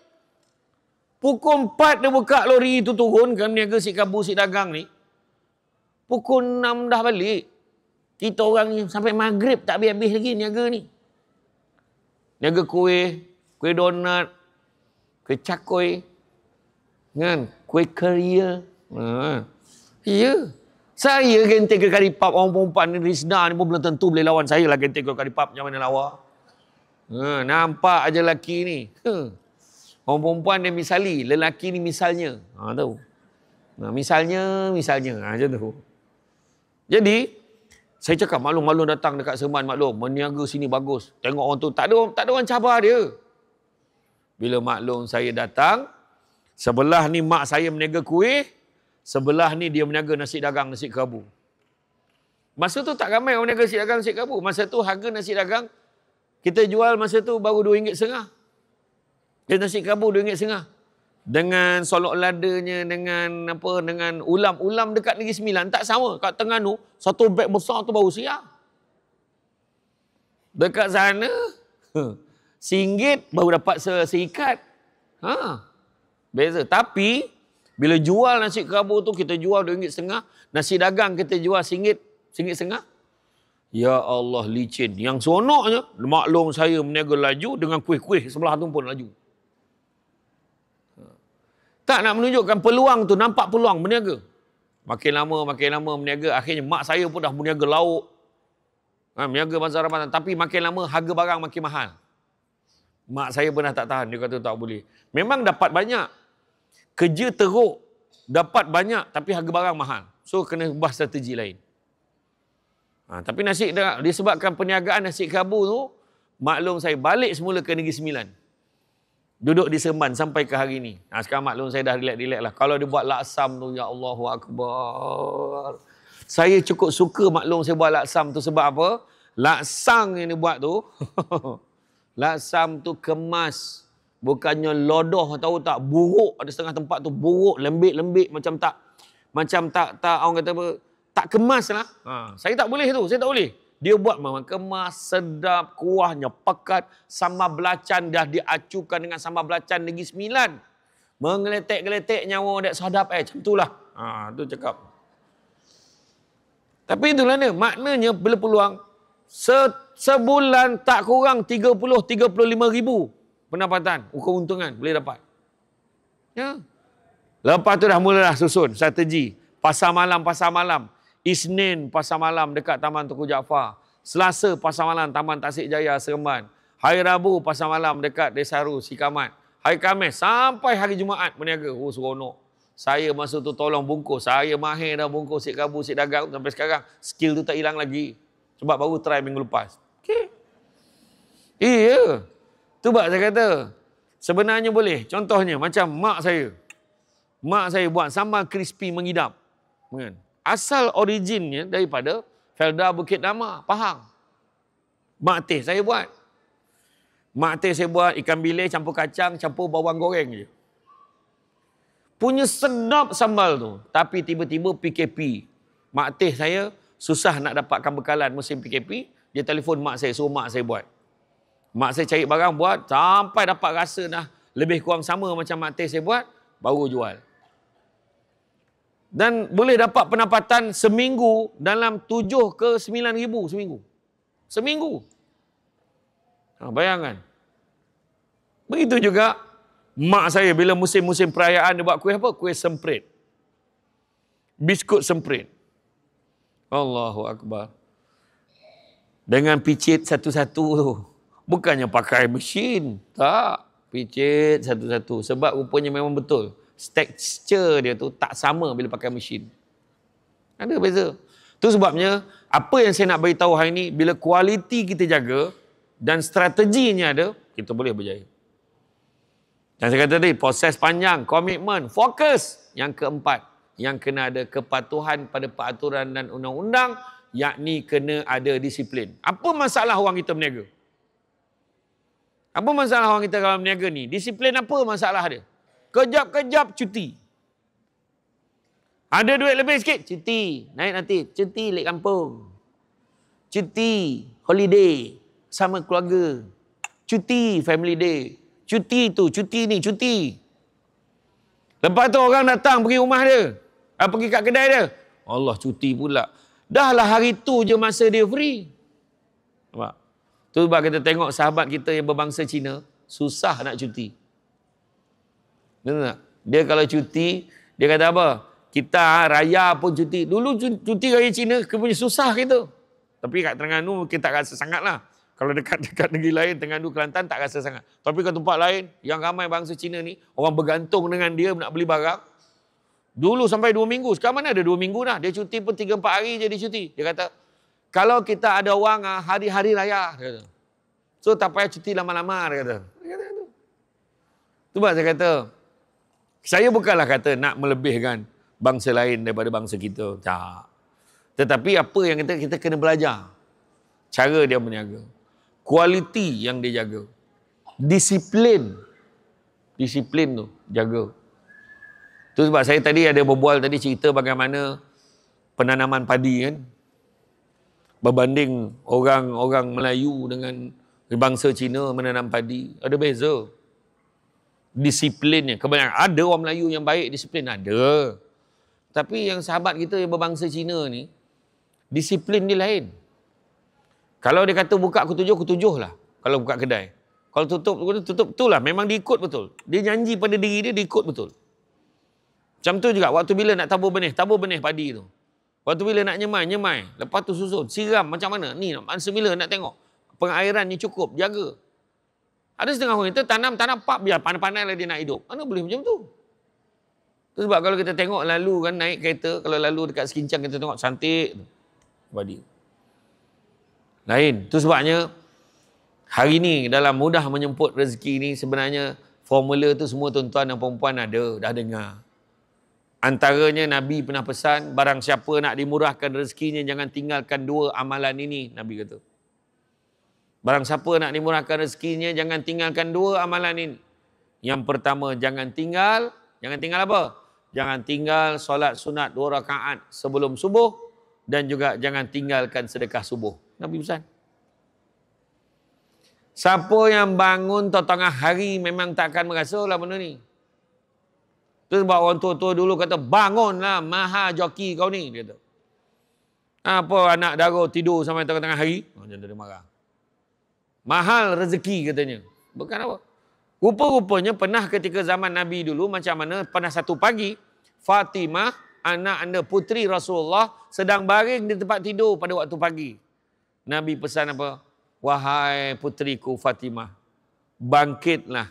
Pukul 4 dia buka lori tu turun, kan berniaga si kabu, si dagang ni. Pukul 6 dah balik. Kita orang ni sampai maghrib tak habis-habis lagi niaga ni. Niaga kuih donat, kuih cakoi, kan? Kuih keria. Ya. Saya genteng ke karipap, orang perempuan ni Rizna ni pun belum tentu boleh lawan saya lah genteng ke karipap macam mana lawa. Nampak aja lelaki ni. Orang perempuan dia misali, lelaki ni misalnya. Tahu. Misalnya macam tu. Jadi, saya cakap maklum datang dekat Seremban maklum, berniaga sini bagus. Tengok orang tu, tak ada orang cabar dia. Bila maklum saya datang, sebelah ni mak saya berniaga kuih, sebelah ni dia berniaga nasi dagang, nasi kerabu. Masa tu tak ramai orang berniaga nasi dagang, nasi kerabu. Masa tu harga nasi dagang, kita jual masa tu baru RM2.5. Dan nasi kerabu RM2.5. Dengan solok ladanya, dengan ulam dekat Negeri Sembilan tak sama. Kat Terengganu, satu beg besar tu baru siap. Dekat sana, RM1 baru dapat seikat. Beza. Tapi, bila jual nasi kerabu tu, kita jual RM2.5. Nasi dagang kita jual RM1, RM1.5. Ya Allah, licin. Yang seronoknya, maklum saya meniaga laju dengan kuih-kuih sebelah tu pun laju. Tak nak menunjukkan peluang tu, nampak peluang berniaga. Makin lama berniaga, akhirnya mak saya pun dah berniaga lauk. Berniaga bazar Ramadan. Tapi makin lama harga barang makin mahal. Mak saya pun dah tak tahan, dia kata tak boleh. Memang dapat banyak. Kerja teruk, dapat banyak tapi harga barang mahal. So kena ubah strategi lain. Tapi disebabkan perniagaan nasi kerabu tu, maklum saya balik semula ke Negeri Sembilan. Duduk di Seremban sampai ke hari ni. Sekarang maklum saya dah relax lah. Kalau dia buat laksam tu, ya Allahu Akbar. Saya cukup suka maklum saya buat laksam tu sebab apa? Laksam yang dia buat tu, laksam tu kemas. Bukannya lodoh, tahu tak, buruk. Ada setengah tempat tu buruk, lembik-lembik macam tak orang kata apa, tak kemas lah. Saya tak boleh tu, saya tak boleh. Dia buat memang kemas, sedap, kuahnya pekat, sambal belacan dah diacukan dengan sambal belacan Negeri Sembilan. Menggeletek-geletek nyawa dek sadap macam itulah. Tu cakap. Tapi itulah dia, maknanya bila peluang sebulan tak kurang 30-35 ribu pendapatan, keuntungan boleh dapat. Ya. Lepas tu dah mulalah susun strategi. Pasar malam. Isnin pasar malam dekat Taman Tunku Jaafar. Selasa pasar malam Taman Tasik Jaya Seremban. Hari Rabu pasar malam dekat Desaru Sikamat. Hari Khamis sampai hari Jumaat berniaga. Seronok. Saya masa tu tolong bungkus. Saya mahir dah bungkus sik kabu, sik dagang sampai sekarang. Skill tu tak hilang lagi. Sebab baru try minggu lepas. Okey. Iya. Tu sebab saya kata, sebenarnya boleh. Contohnya macam mak saya. Mak saya buat sambal crispy mengidap. Asal originnya daripada Felda Bukit Dama, Pahang. Mak teh saya buat. Mak teh saya buat ikan bilis campur kacang, campur bawang goreng je. Punya sedap sambal tu. Tapi tiba-tiba PKP. Mak teh saya susah nak dapatkan bekalan musim PKP. Dia telefon mak saya, suruh mak saya buat. Mak saya cari barang buat, sampai dapat rasa dah lebih kurang sama macam mak teh saya buat, baru jual. Dan boleh dapat pendapatan seminggu dalam 7 ke 9 ribu seminggu. Seminggu. Bayangkan. Begitu juga mak saya bila musim-musim perayaan dia buat kuih apa? Kuih semprit. Biskut semprit. Allahu Akbar. Dengan picit satu-satu tu. Bukannya pakai mesin. Tak. Picit satu-satu. Sebab rupanya memang betul. Texture dia tu tak sama bila pakai mesin. Ada beza. Tu sebabnya, apa yang saya nak beritahu hari ni, bila kualiti kita jaga dan strateginya ada, kita boleh berjaya. Dan saya kata tadi, proses panjang, komitmen, fokus. Yang keempat, yang kena ada kepatuhan pada peraturan dan undang-undang, yakni kena ada disiplin. Apa masalah orang kita berniaga? Apa masalah orang kita kalau berniaga ni? Disiplin apa masalah dia? Kejap-kejap cuti. Ada duit lebih sikit, cuti. Naik nanti, cuti balik kampung. Cuti, holiday, sama keluarga. Cuti, family day. Cuti tu, cuti ni, cuti. Lepas tu orang datang pergi rumah dia. Pergi kat kedai dia. Allah, cuti pula. Dah lah hari tu je masa dia free. Nampak? Tu sebab kita tengok sahabat kita yang berbangsa Cina, susah nak cuti. Betul tak? Dia kalau cuti, dia kata apa? Kita raya pun cuti. Dulu cuti raya Cina, kita punya susah kita. Tapi kat Terengganu, kita tak rasa sangat lah. Kalau dekat negeri lain, Terengganu, Kelantan, tak rasa sangat. Tapi kat tempat lain, yang ramai bangsa Cina ni, orang bergantung dengan dia nak beli barang. Dulu sampai 2 minggu. Sekarang mana ada 2 minggu dah. Dia cuti pun 3-4 hari je dia cuti. Dia kata, kalau kita ada wang hari-hari raya, dia kata. So tak payah cuti lama-lama, dia kata. Tu sebab saya kata, saya bukanlah kata nak melebihkan bangsa lain daripada bangsa kita. Tak. Tetapi apa yang kita kena belajar. Cara dia berniaga. Kualiti yang dia jaga. Disiplin. Disiplin tu jaga. Tu sebab saya tadi ada berbual tadi cerita bagaimana penanaman padi kan. Berbanding orang Melayu dengan bangsa Cina menanam padi. Ada beza. Disiplinnya. Kebanyakan ada orang Melayu yang baik disiplin. Ada. Tapi yang sahabat kita yang berbangsa Cina ni, Disiplin dia lain. Kalau dia kata buka aku 7 lah. Kalau buka kedai. Kalau tutup, betul lah. Memang dia ikut betul. Dia janji pada diri dia, dia ikut betul. Macam tu juga, waktu bila nak tabur benih padi tu. Waktu bila nak nyemai. Lepas tu susun, siram macam mana? Ni, semila nak tengok. Pengairannya cukup, jaga. Ada setengah orang kita tanam, pap, biar pandai-pandai lah dia nak hidup. Mana boleh macam tu? Itu sebab kalau kita tengok lalu kan, naik kereta, kalau lalu dekat Sekincang, kita tengok cantik. Padi. Lain. Itu sebabnya, hari ni dalam mudah menyemput rezeki ni sebenarnya formula tu semua tuan-tuan dan perempuan ada, dah dengar. Antaranya Nabi pernah pesan, barang siapa nak dimurahkan rezekinya jangan tinggalkan 2 amalan ini, Nabi kata. Barang siapa nak dimurahkan rezekinya jangan tinggalkan 2 amalan ini. Yang pertama, jangan tinggal apa? Jangan tinggal solat sunat 2 rakaat sebelum subuh dan juga jangan tinggalkan sedekah subuh. Nabi pesan. Siapa yang bangun tengah hari memang tak akan merasalah benda ni. Itu sebab orang tua-tua dulu kata, bangunlah maha joki kau ni. Dia kata. Apa anak dara tidur sampai tengah-tengah hari? Macam tu dia marah. Mahal rezeki katanya. Bukan apa. Rupa-rupanya pernah ketika zaman Nabi dulu, macam mana pernah satu pagi, Fatimah, anak anda puteri Rasulullah, sedang baring di tempat tidur pada waktu pagi. Nabi pesan apa? Wahai puteriku Fatimah, bangkitlah,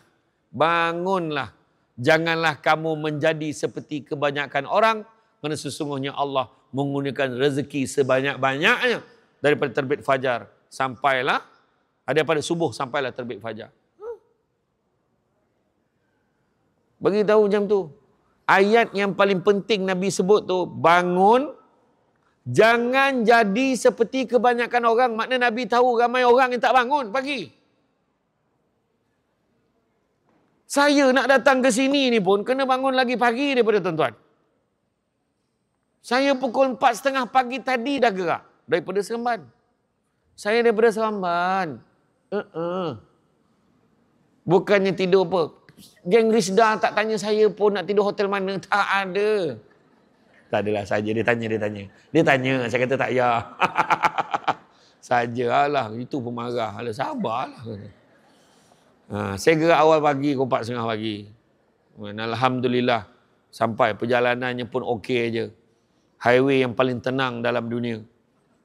bangunlah. Janganlah kamu menjadi seperti kebanyakan orang, kerana sesungguhnya Allah menggunakan rezeki sebanyak-banyaknya daripada terbit fajar sampailah, daripada subuh sampailah terbit fajar. Bagi tahu macam tu. Ayat yang paling penting Nabi sebut tu, bangun, jangan jadi seperti kebanyakan orang. Makna Nabi tahu ramai orang yang tak bangun pagi. Saya nak datang ke sini ni pun kena bangun lagi pagi daripada tuan-tuan. Saya pukul 4.30 pagi tadi dah gerak daripada Seremban. Saya daripada Seremban. Bukannya tidur apa. Geng Rizda tak tanya saya pun nak tidur hotel mana. Tak ada. Tak adalah saja. Dia tanya. Dia tanya. Saya kata tak ya. Sajalah. Itu pun marah. Alah, sabarlah. Saya gerak awal pagi, 4.30 pagi. Alhamdulillah. Sampai perjalanannya pun okey je. Highway yang paling tenang dalam dunia.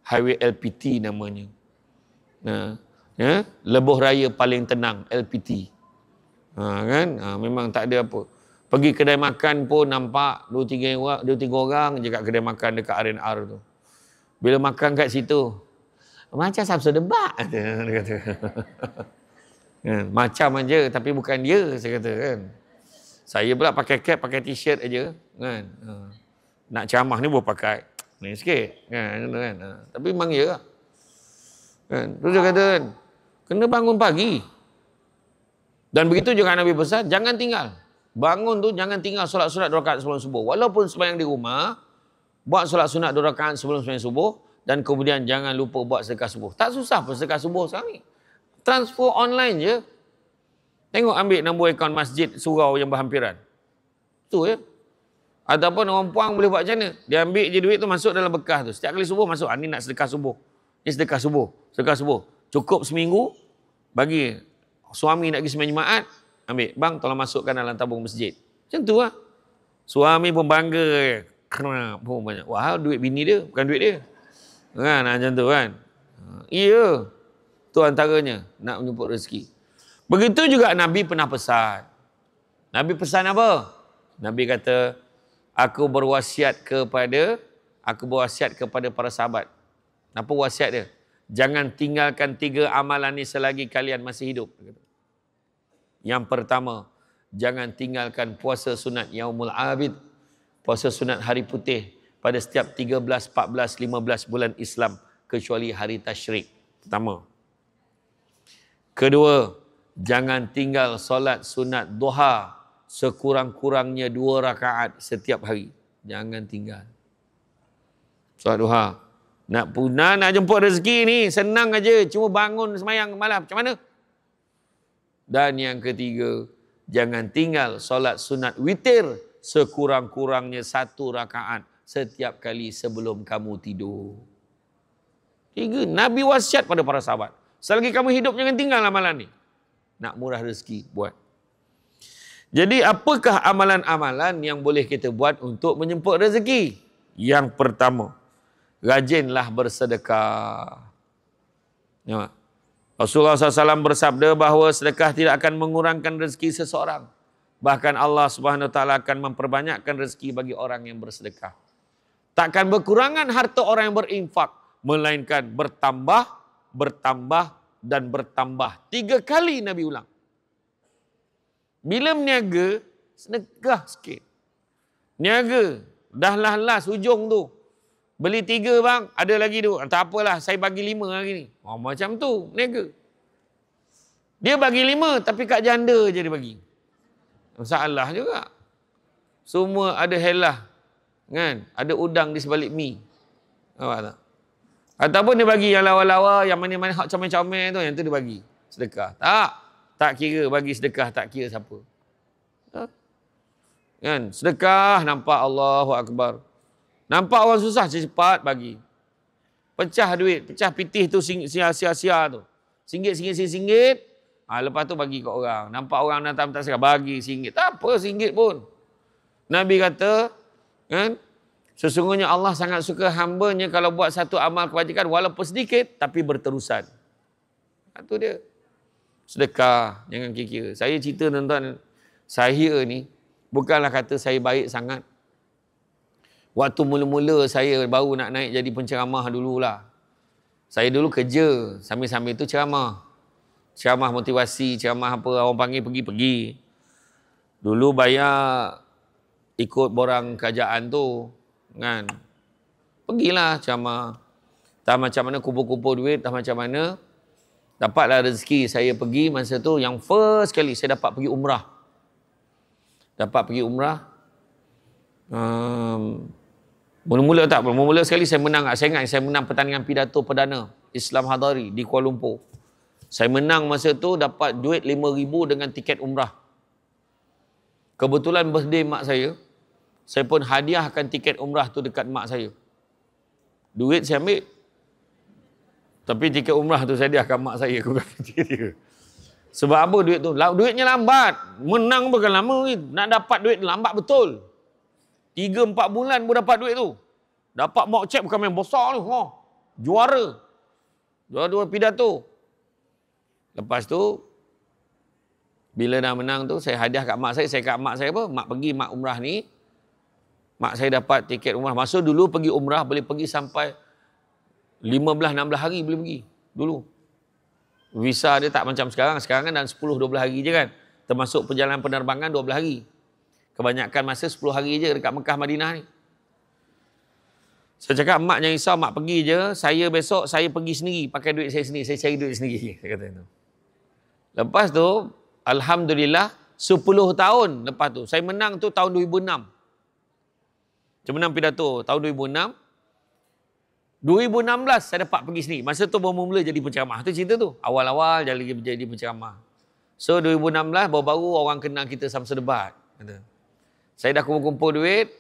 Highway LPT namanya. Lebuh raya paling tenang, LPT. Memang tak ada apa. Pergi kedai makan pun nampak 2-3 orang je kat kedai makan dekat R&R tu. Bila makan kat situ, macam Samsul Debak, dia kata. Macam aja tapi bukan dia, saya kata kan. Saya pula pakai cap, pakai t-shirt aja kan. Nak ceramah ni boleh pakai ni sikit kan. Tapi memang ya lah. Kan. Terus dia kata kan, kena bangun pagi. Dan begitu juga Nabi pesan, jangan tinggal. Bangun tu jangan tinggal solat sunat 2 rakaat sebelum subuh. Walaupun sembahyang di rumah, buat solat sunat 2 rakaat sebelum sembahyang subuh dan kemudian jangan lupa buat sedekah subuh. Tak susah pun sedekah subuh sekarang ni. Transfer online je. Tengok ambil nombor akaun masjid surau yang berhampiran. Tu ya. Ataupun orang puang boleh buat macam mana? Dia ambil je duit tu masuk dalam bekas tu. Setiap kali subuh masuk. Ni nak sedekah subuh. Ni sedekah subuh. Sedekah subuh. Cukup seminggu. Bagi suami nak pergi sembahyang Jumaat. Ambil. Bang tolong masukkan dalam tabung masjid. Macam tu lah. Suami pun bangga. Pun banyak. Wah duit bini dia. Bukan duit dia. Kan macam tu kan. Iya. Itu antaranya nak menjemput rezeki. Begitu juga Nabi pernah pesan. Nabi pesan apa? Nabi kata, aku berwasiat kepada para sahabat. Apa wasiat dia? Jangan tinggalkan 3 amalan ni selagi kalian masih hidup. Yang pertama, jangan tinggalkan puasa sunat Yaumul Abid. Puasa sunat hari putih pada setiap 13, 14, 15 bulan Islam kecuali hari tasyrik. Pertama. Kedua, jangan tinggal solat sunat duha sekurang-kurangnya 2 rakaat setiap hari. Jangan tinggal. Solat duha. Nak jemput rezeki ni senang aja, cuma bangun sembahyang malam. Macam mana? Dan yang ketiga, jangan tinggal solat sunat witir sekurang-kurangnya 1 rakaat setiap kali sebelum kamu tidur. 3. Nabi wasiat pada para sahabat. Selagi kamu hidup, jangan tinggal amalan ni. Nak murah rezeki, buat. Jadi apakah amalan-amalan yang boleh kita buat untuk menjemput rezeki? Yang pertama, rajinlah bersedekah. Ya. Rasulullah SAW bersabda bahawa sedekah tidak akan mengurangkan rezeki seseorang. Bahkan Allah Subhanahu Wa Taala akan memperbanyakkan rezeki bagi orang yang bersedekah. Takkan berkurangan harta orang yang berinfak, melainkan bertambah, bertambah dan bertambah. 3 kali Nabi ulang. Bila berniaga, sedekah sikit. Niaga, dah las hujung tu. Beli 3 bang, ada lagi tu. Tak apalah, saya bagi 5 hari ni. Oh, macam tu, niaga. Dia bagi 5, tapi kat janda je dia bagi. Masalah juga. Semua ada helah. Kan? Ada udang di sebalik mi. Nampak tak? Ataupun dia bagi yang lawa-lawa, yang mana-mana hak comel-comel tu, yang tu dia bagi. Sedekah. Tak kira bagi sedekah, tak kira siapa. Kan? Sedekah, nampak Allahu Akbar. Nampak orang susah, cepat bagi. Pecah duit, pecah pitih tu sia-sia tu. Singgit. Lepas tu bagi kat orang. Nampak orang datang tak sedekah, bagi RM1. Tak apa RM1 pun. Nabi kata, kan? Sesungguhnya Allah sangat suka hambanya kalau buat satu amal kebajikan walaupun sedikit tapi berterusan. Itu dia. Sedekah, jangan kira-kira. Saya cerita tuan-tuan, saya ni bukanlah kata saya baik sangat. Waktu mula-mula saya baru nak naik jadi penceramah dululah. Saya dulu kerja, sambil-sambil tu ceramah. Ceramah motivasi, ceramah apa orang panggil pergi-pergi. Dulu bayar ikut borang kerajaan tu, kan. Pergilah ceramah. Tak macam mana kumpul-kumpul duit, tak macam mana. Dapatlah rezeki saya pergi masa tu, yang first kali saya dapat pergi umrah. Mula-mula sekali saya menang. Saya ingat saya menang pertandingan pidato perdana Islam Hadari di Kuala Lumpur. Saya menang masa tu, dapat duit 5,000 dengan tiket umrah. Kebetulan birthday mak saya pun hadiahkan tiket umrah tu dekat mak saya. Duit saya ambil. Tapi tiket umrah tu saya hadiahkan mak saya. Sebab apa duit tu? Duitnya lambat. Menang bukan lama. Nak dapat duit lambat betul. 3-4 bulan pun dapat duit tu. Dapat mock check bukan main besar ni. Juara. Juara pidato. Lepas tu, bila dah menang tu, saya hadiah kat mak saya. Saya kat mak saya apa? Mak pergi, mak umrah ni. Mak saya dapat tiket umrah. Masa dulu pergi umrah, boleh pergi sampai 15-16 hari boleh pergi. Dulu. Visa dia tak macam sekarang. Sekarang kan dalam 10-12 hari je kan. Termasuk perjalanan penerbangan 12 hari. Kebanyakan masa 10 hari je dekat Mekah, Madinah ni. Saya cakap, mak jangan risau, mak pergi je. Saya besok, saya pergi sendiri. Pakai duit saya sendiri. Saya cari duit sendiri. Saya kata itu. Lepas tu, alhamdulillah, 10 tahun lepas tu. Saya menang tu tahun 2006. Saya menang pidato tahun 2006. 2016 saya dapat pergi sendiri. Masa tu baru mula jadi penceramah. Tu cerita tu. Awal-awal jadi penceramah. So 2016 baru-baru orang kenal kita sama sedebat. Kata. Saya dah kumpul-kumpul duit.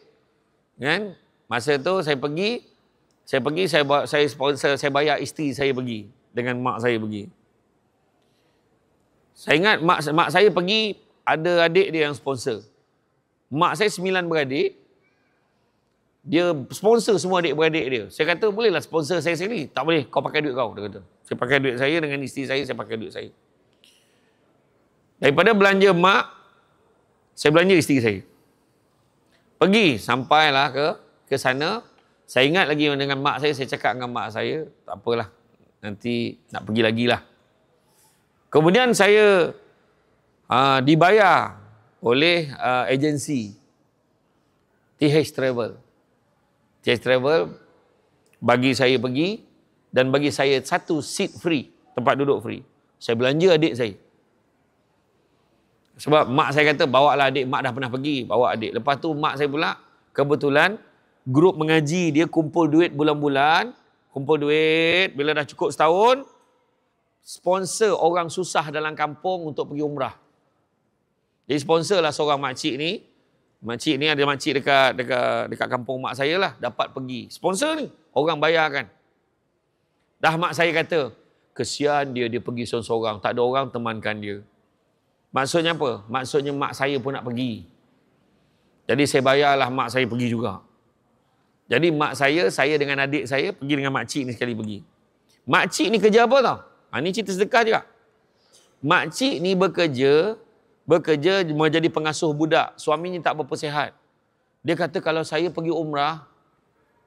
Kan? Masa tu saya pergi, saya sponsor, saya bayar isteri saya pergi. Dengan mak saya pergi. Saya ingat mak saya pergi, ada adik dia yang sponsor. Mak saya 9 beradik. Dia sponsor semua adik-beradik dia. Saya kata, bolehlah sponsor saya sendiri. Tak boleh, kau pakai duit kau. Dia kata. Saya pakai duit saya dengan isteri saya pakai duit saya. Daripada belanja mak, saya belanja isteri saya. Pergi, sampailah ke sana. Saya ingat lagi dengan mak saya cakap dengan mak saya, tak apalah, nanti nak pergi lagi lah. Kemudian saya dibayar oleh agensi TH Travel. TH Travel bagi saya pergi dan bagi saya satu seat free, tempat duduk free. Saya belanja adik saya. Sebab mak saya kata, bawa lah adik, mak dah pernah pergi, bawa adik. Lepas tu mak saya pula, kebetulan grup mengaji, dia kumpul duit bulan-bulan, kumpul duit, bila dah cukup setahun, sponsor orang susah dalam kampung untuk pergi umrah. Jadi sponsor lah seorang makcik ni. Makcik ni ada makcik dekat kampung mak saya lah, dapat pergi. Sponsor ni, orang bayarkan. Dah mak saya kata, kesian dia pergi seorang-seorang, tak ada orang temankan dia. Maksudnya apa? Maksudnya mak saya pun nak pergi. Jadi saya bayarlah mak saya pergi juga. Jadi mak saya dengan adik saya pergi dengan makcik ni sekali pergi. Makcik ni kerja apa tau? Ni cerita sedekah juga. Makcik ni bekerja menjadi pengasuh budak. Suaminya tak berapa sihat. Dia kata kalau saya pergi umrah,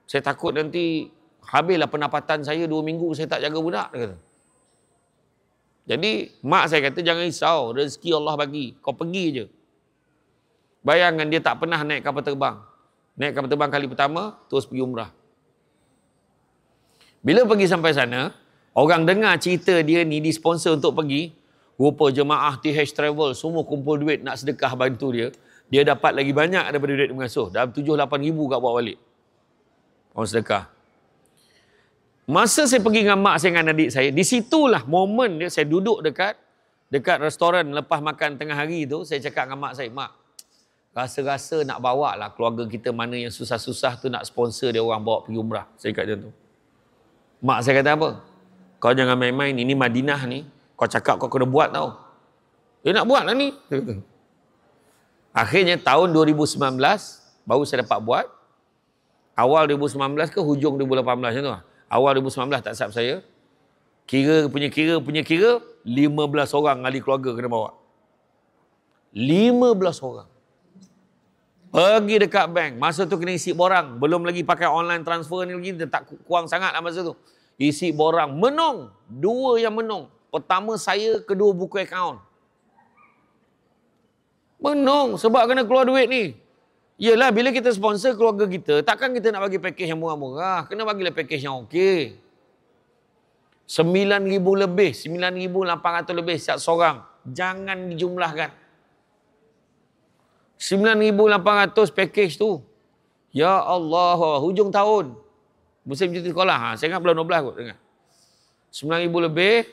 saya takut nanti habislah pendapatan saya 2 minggu saya tak jaga budak. Dia kata. Jadi mak saya kata jangan risau, rezeki Allah bagi. Kau pergi je. Bayangkan dia tak pernah naik kapal terbang. Naik kapal terbang kali pertama, terus pergi umrah. Bila pergi sampai sana, orang dengar cerita dia ni disponsor untuk pergi, rupa jemaah TH Travel semua kumpul duit nak sedekah bantu dia. Dia dapat lagi banyak daripada duit pengasuh. Dalam 7-8 ribu kat bawa balik. Orang sedekah. Masa saya pergi dengan mak saya dengan adik saya, di situlah momen dia, saya duduk dekat restoran lepas makan tengah hari tu, saya cakap dengan mak saya, mak, rasa-rasa nak bawa lah keluarga kita mana yang susah-susah tu nak sponsor dia orang bawa pergi umrah. Saya cakap macam tu. Mak saya kata apa? Kau jangan main-main, ini Madinah ni, kau cakap kau kena buat tau. Dia nak buat lah ni. Akhirnya tahun 2019, baru saya dapat buat. Awal 2019 ke hujung 2018 macam tu lah. Awal 2019 tak silap saya. Kira 15 orang ahli keluarga kena bawa. 15 orang. Pergi dekat bank. Masa tu kena isi borang. Belum lagi pakai online transfer ni lagi. Dia tak kurang sangat lah masa tu. Isi borang. Menung. 2 yang menung. Pertama saya, kedua buku akaun. Menung. Sebab kena keluar duit ni. Yelah, bila kita sponsor keluarga kita, takkan kita nak bagi package yang murah-murah. Kena bagilah package yang okey. 9,000 lebih, 9,800 lebih setiap seorang. Jangan dijumlahkan. 9,800 package tu. Ya Allah, hujung tahun. Musim cuti sekolah. Saya ingat bulan 12 kot. Dengar. 9,000 lebih.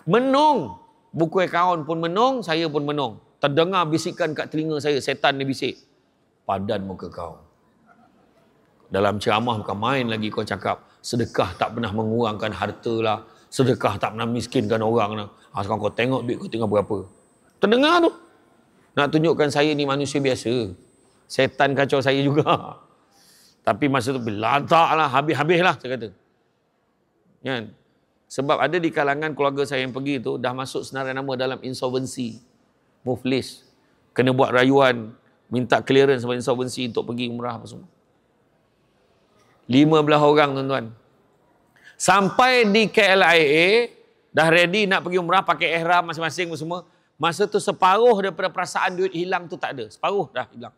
Menung. Buku akaun pun menung, saya pun menung. Terdengar bisikan kat telinga saya, setan dia bisik. Padan muka kau. Dalam ceramah bukan main lagi kau cakap, sedekah tak pernah mengurangkan harta lah. Sedekah tak pernah miskinkan orang lah. Sekarang kau tengok duit kau tinggal berapa. Terdengar tu. Nak tunjukkan saya ni manusia biasa. Setan kacau saya juga. Tapi masa tu belantak lah, habis-habis lah saya kata. Kan? Sebab ada di kalangan keluarga saya yang pergi tu, dah masuk senarai nama dalam insolvency. Muflis. Kena buat rayuan. Minta clearance sampai insolvency untuk pergi umrah apa semua. 15 orang tuan-tuan. Sampai di KLIA, dah ready nak pergi umrah, pakai ihram masing-masing semua. Masa tu separuh daripada perasaan duit hilang tu tak ada. Separuh dah hilang.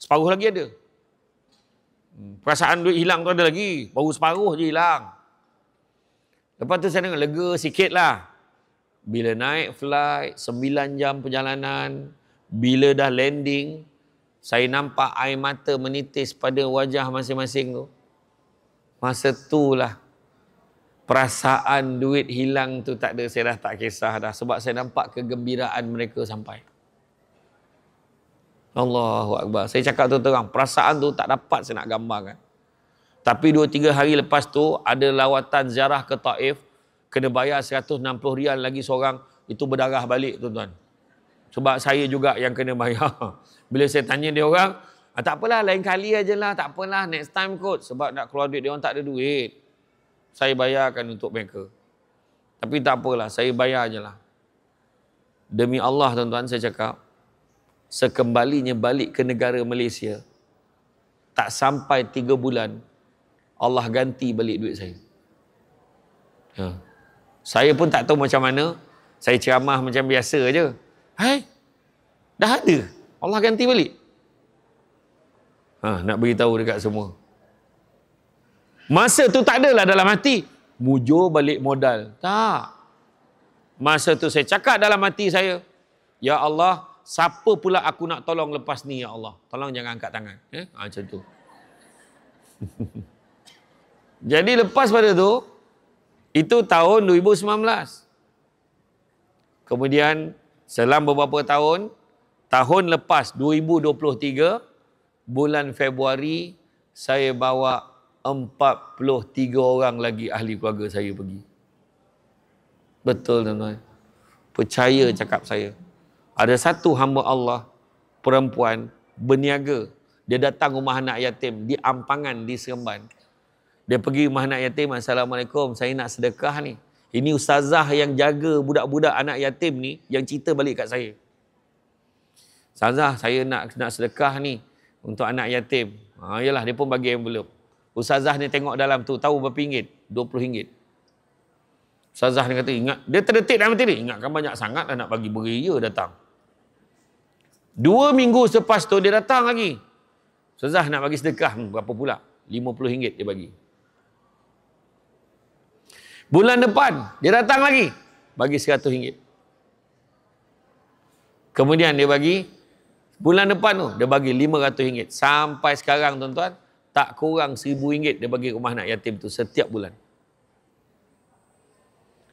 Separuh lagi ada. Perasaan duit hilang tu ada lagi. Baru separuh je hilang. Lepas tu saya dengar lega sikit lah. Bila naik flight, 9 jam perjalanan, bila dah landing, saya nampak air mata menitis pada wajah masing-masing tu. Masa tu lah, perasaan duit hilang tu tak ada, saya dah tak kisah dah. Sebab saya nampak kegembiraan mereka sampai. Allahu Akbar. Saya cakap terang, perasaan tu tak dapat saya nak gambarkan. Tapi 2-3 hari lepas tu, ada lawatan ziarah ke Taif, kena bayar 160 rial lagi seorang, itu berdarah balik tuan-tuan. Sebab saya juga yang kena bayar. Bila saya tanya dia orang, tak apalah, lain kali aje lah, tak apalah, next time kot. Sebab nak keluar duit, dia orang tak ada duit. Saya bayarkan untuk mereka. Tapi tak apalah, saya bayar je lah. Demi Allah tuan-tuan, saya cakap, sekembalinya balik ke negara Malaysia, tak sampai 3 bulan, Allah ganti balik duit saya. Saya pun tak tahu macam mana. Saya ceramah macam biasa je. Hai, dah ada. Allah ganti balik. Nak beritahu dekat semua. Masa tu tak adalah dalam hati, mujur balik modal. Tak. Masa tu saya cakap dalam hati saya, ya Allah, siapa pula aku nak tolong lepas ni ya Allah. Tolong jangan angkat tangan. Macam tu. Jadi lepas pada tu, itu tahun 2019. Kemudian selang beberapa tahun, tahun lepas 2023, bulan Februari, saya bawa 43 orang lagi ahli keluarga saya pergi. Betul tuan-tuan. Percaya cakap saya. Ada satu hamba Allah, perempuan, berniaga. Dia datang rumah anak yatim di Ampangan, di Seremban. Dia pergi rumah anak yatim, Assalamualaikum, saya nak sedekah ni. Ini ustazah yang jaga budak-budak anak yatim ni, yang cerita balik kat saya. Ustazah, saya nak sedekah ni untuk anak yatim. Yalah, dia pun bagi envelope. Ustazah ni tengok dalam tu, tahu berapa ringgit? RM20. Ustazah ni kata, ingat, dia terdetik dalam hati dia, ingatkan banyak sangat lah nak bagi beria datang. 2 minggu selepas tu dia datang lagi. Ustazah nak bagi sedekah, berapa pula? RM50 dia bagi. Bulan depan, dia datang lagi, bagi RM100. Kemudian dia bagi, bulan depan tu, dia bagi RM500. Sampai sekarang tuan-tuan, tak kurang RM1,000 dia bagi rumah anak yatim tu setiap bulan.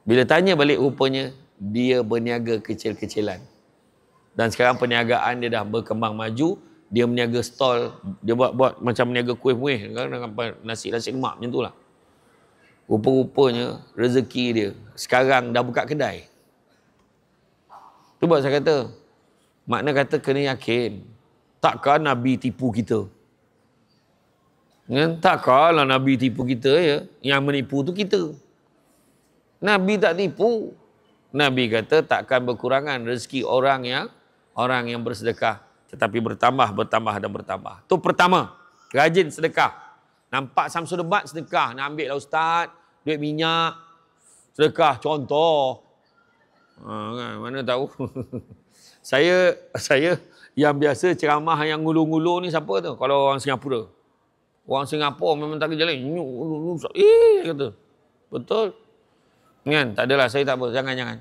Bila tanya balik rupanya, dia berniaga kecil-kecilan. Dan sekarang perniagaan dia dah berkembang maju, dia meniaga stall, dia buat macam meniaga kuih-muih, nasi lemak macam tu lah. Rupa-rupanya rezeki dia sekarang dah buka kedai. Tu buat saya kata, makna kata kena yakin. Takkan Nabi tipu kita. Takkanlah Nabi tipu kita ya. Yang menipu tu kita. Nabi tak tipu. Nabi kata takkan berkurangan rezeki orang yang bersedekah, tetapi bertambah dan bertambah. Tu pertama, rajin sedekah. Nampak Samsul Debat sedekah, nak ambil lah ustaz, duit minyak, sedekah, contoh. Kan, mana tahu. saya yang biasa ceramah yang ngulu-ngulu ni siapa tu? Kalau orang Singapura. Orang Singapura memang tak kerja lain. Kata. Betul. Kan? Tak adalah, saya tak apa. Jangan.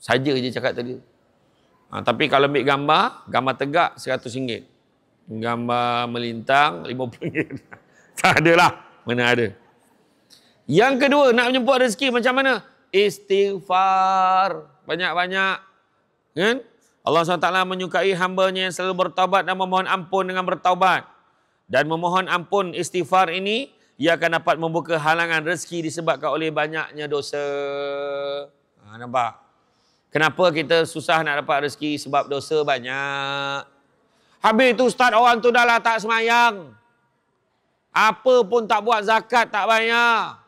Saja je cakap tadi. Tapi kalau ambil gambar tegak RM100. Gambar melintang RM50. Tak adalah. Mana ada. Yang kedua, nak menjemput rezeki macam mana? Istighfar. Banyak-banyak. Kan? Allah SWT menyukai hamba-Nya yang selalu bertaubat dan memohon ampun dengan bertaubat. Dan memohon ampun istighfar ini, ia akan dapat membuka halangan rezeki disebabkan oleh banyaknya dosa. Nampak? Kenapa kita susah nak dapat rezeki? Sebab dosa banyak. Habis tu ustaz, orang tu dah lah tak semayang. Apa pun tak buat, zakat tak bayar.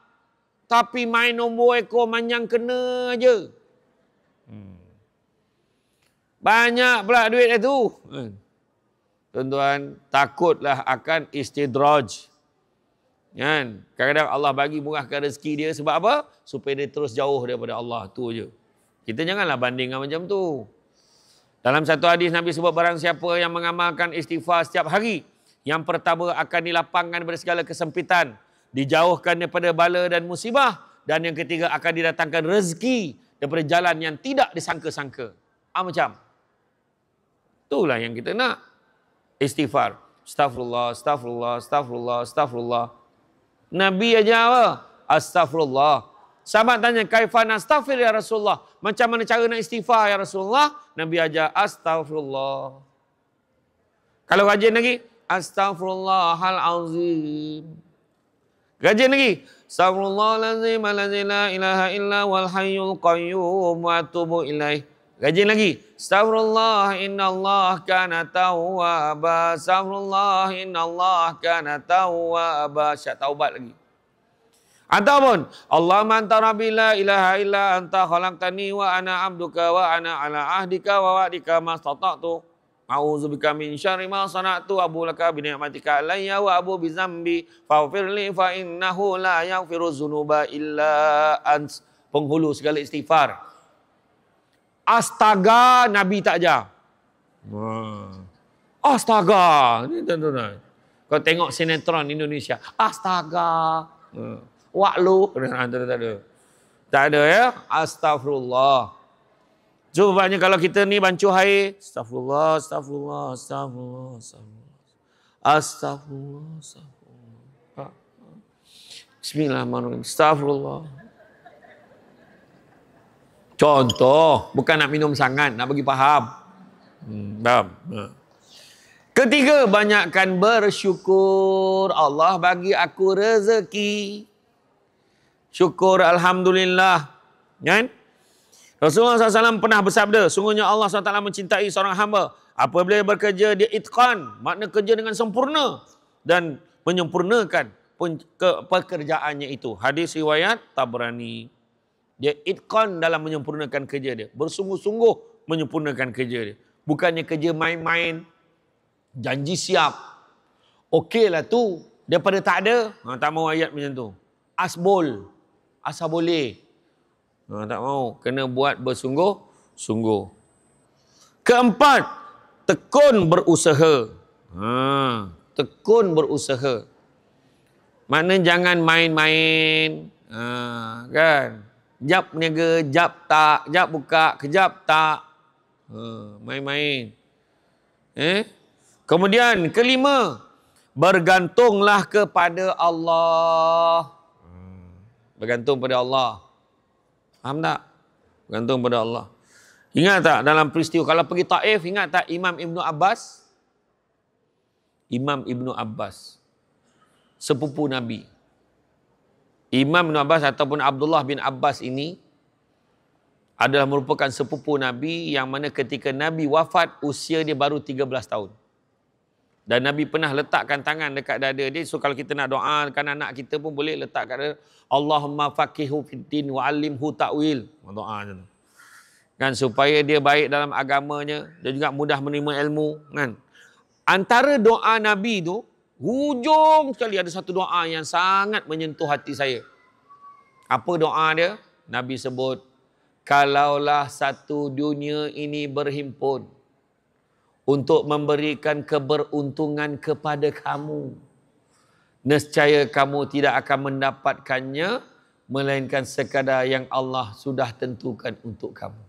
Tapi main nombor ekor manyang kena je. Banyak pula duit itu. Tuan-tuan, takutlah akan istidraj. Kan? Kadang-kadang Allah bagi murahkan rezeki dia sebab apa? Supaya dia terus jauh daripada Allah. Tu je. Kita janganlah bandingkan macam tu. Dalam satu hadis Nabi sebut, barang siapa yang mengamalkan istighfar setiap hari, yang pertama akan dilapangkan daripada segala kesempitan, dijauhkan daripada bala dan musibah, dan yang ketiga akan didatangkan rezeki daripada jalan yang tidak disangka-sangka. Macam. Itulah yang kita nak. Istighfar. Astaghfirullah, astaghfirullah, astaghfirullah, astaghfirullah. Nabi ajar apa? Astaghfirullah. Sahabat tanya, kaifan astaghfir ya Rasulullah? Macam mana cara nak istighfar ya Rasulullah? Nabi ajar astaghfirullah. Kalau rajin lagi, astaghfirullahal azim. Rajin lagi, astaghfirullahalazim allazi la ilaha illa wal hayyul qayyum wa atubu ilaih. Rajin lagi, astaghfirullah innallah kana tawwaba. Astaghfirullah innallah kana tawwaba. Syak taubat lagi. Ataupun Allahumma anta rabbi la ilaha illa anta khalaqtani wa ana abduka wa ana ala ahdika wa wa'dika mastata'tu. A'udzubika min syarri ma sana'tu abu laka bi ni'matika alayya wa abu bi dzambi faghfirli fa innahu la yaghfiru dzunuba illa ant. Penghulu segala istighfar. Astaga, Nabi tak ajar. Astaga. Ni tuan-tuan. Kau tengok sinetron Indonesia. Astaga. Waklu. Tak ada ya. Astaghfirullah. Cubanya kalau kita ni bancuh air. Astaghfirullah, astaghfirullah, astaghfirullah, astaghfirullah. Astaghfirullah, astaghfirullah. Bismillahirrahmanirrahim. Astaghfirullah. Contoh, bukan nak minum sangat, nak bagi faham. Faham? Ketiga, banyakkan bersyukur. Allah bagi aku rezeki. Syukur, alhamdulillah. Kan? Rasulullah SAW pernah bersabda, sungguhnya Allah SWT mencintai seorang hamba apabila dia bekerja, dia itqan, makna kerja dengan sempurna dan menyempurnakan pekerjaannya itu. Hadis riwayat Tabrani. Dia itqan dalam menyempurnakan kerja dia, bersungguh-sungguh menyempurnakan kerja dia. Bukannya kerja main-main, janji siap. Okeylah tu, daripada tak ada, tak mau ayat macam tu. Asbol, asal boleh. Tak mau, kena buat bersungguh-sungguh. Keempat, tekun berusaha. Tekun berusaha. Maknanya jangan main-main. Kan? Jap berniaga, jap tak, jap buka, kejap tak. Main-main. Kemudian, kelima, bergantunglah kepada Allah. Bergantung pada Allah. Faham tak? Bergantung pada Allah. Ingat tak dalam peristiwa, kalau pergi Taif, ingat tak Imam Ibnu Abbas? Imam Ibnu Abbas, sepupu Nabi. Imam Ibnu Abbas ataupun Abdullah bin Abbas ini adalah merupakan sepupu Nabi yang mana ketika Nabi wafat, usia dia baru 13 tahun. Dan Nabi pernah letakkan tangan dekat dada dia. So kalau kita nak doakan anak kita pun boleh letak kat dada. Allahumma faqihu fiddin wa alimhu ta'wil. Doa macam tu. Kan, supaya dia baik dalam agamanya dan juga mudah menerima ilmu. Kan? Antara doa Nabi tu, hujung sekali ada satu doa yang sangat menyentuh hati saya. Apa doa dia? Nabi sebut, kalaulah satu dunia ini berhimpun untuk memberikan keberuntungan kepada kamu, nescaya kamu tidak akan mendapatkannya, melainkan sekadar yang Allah sudah tentukan untuk kamu.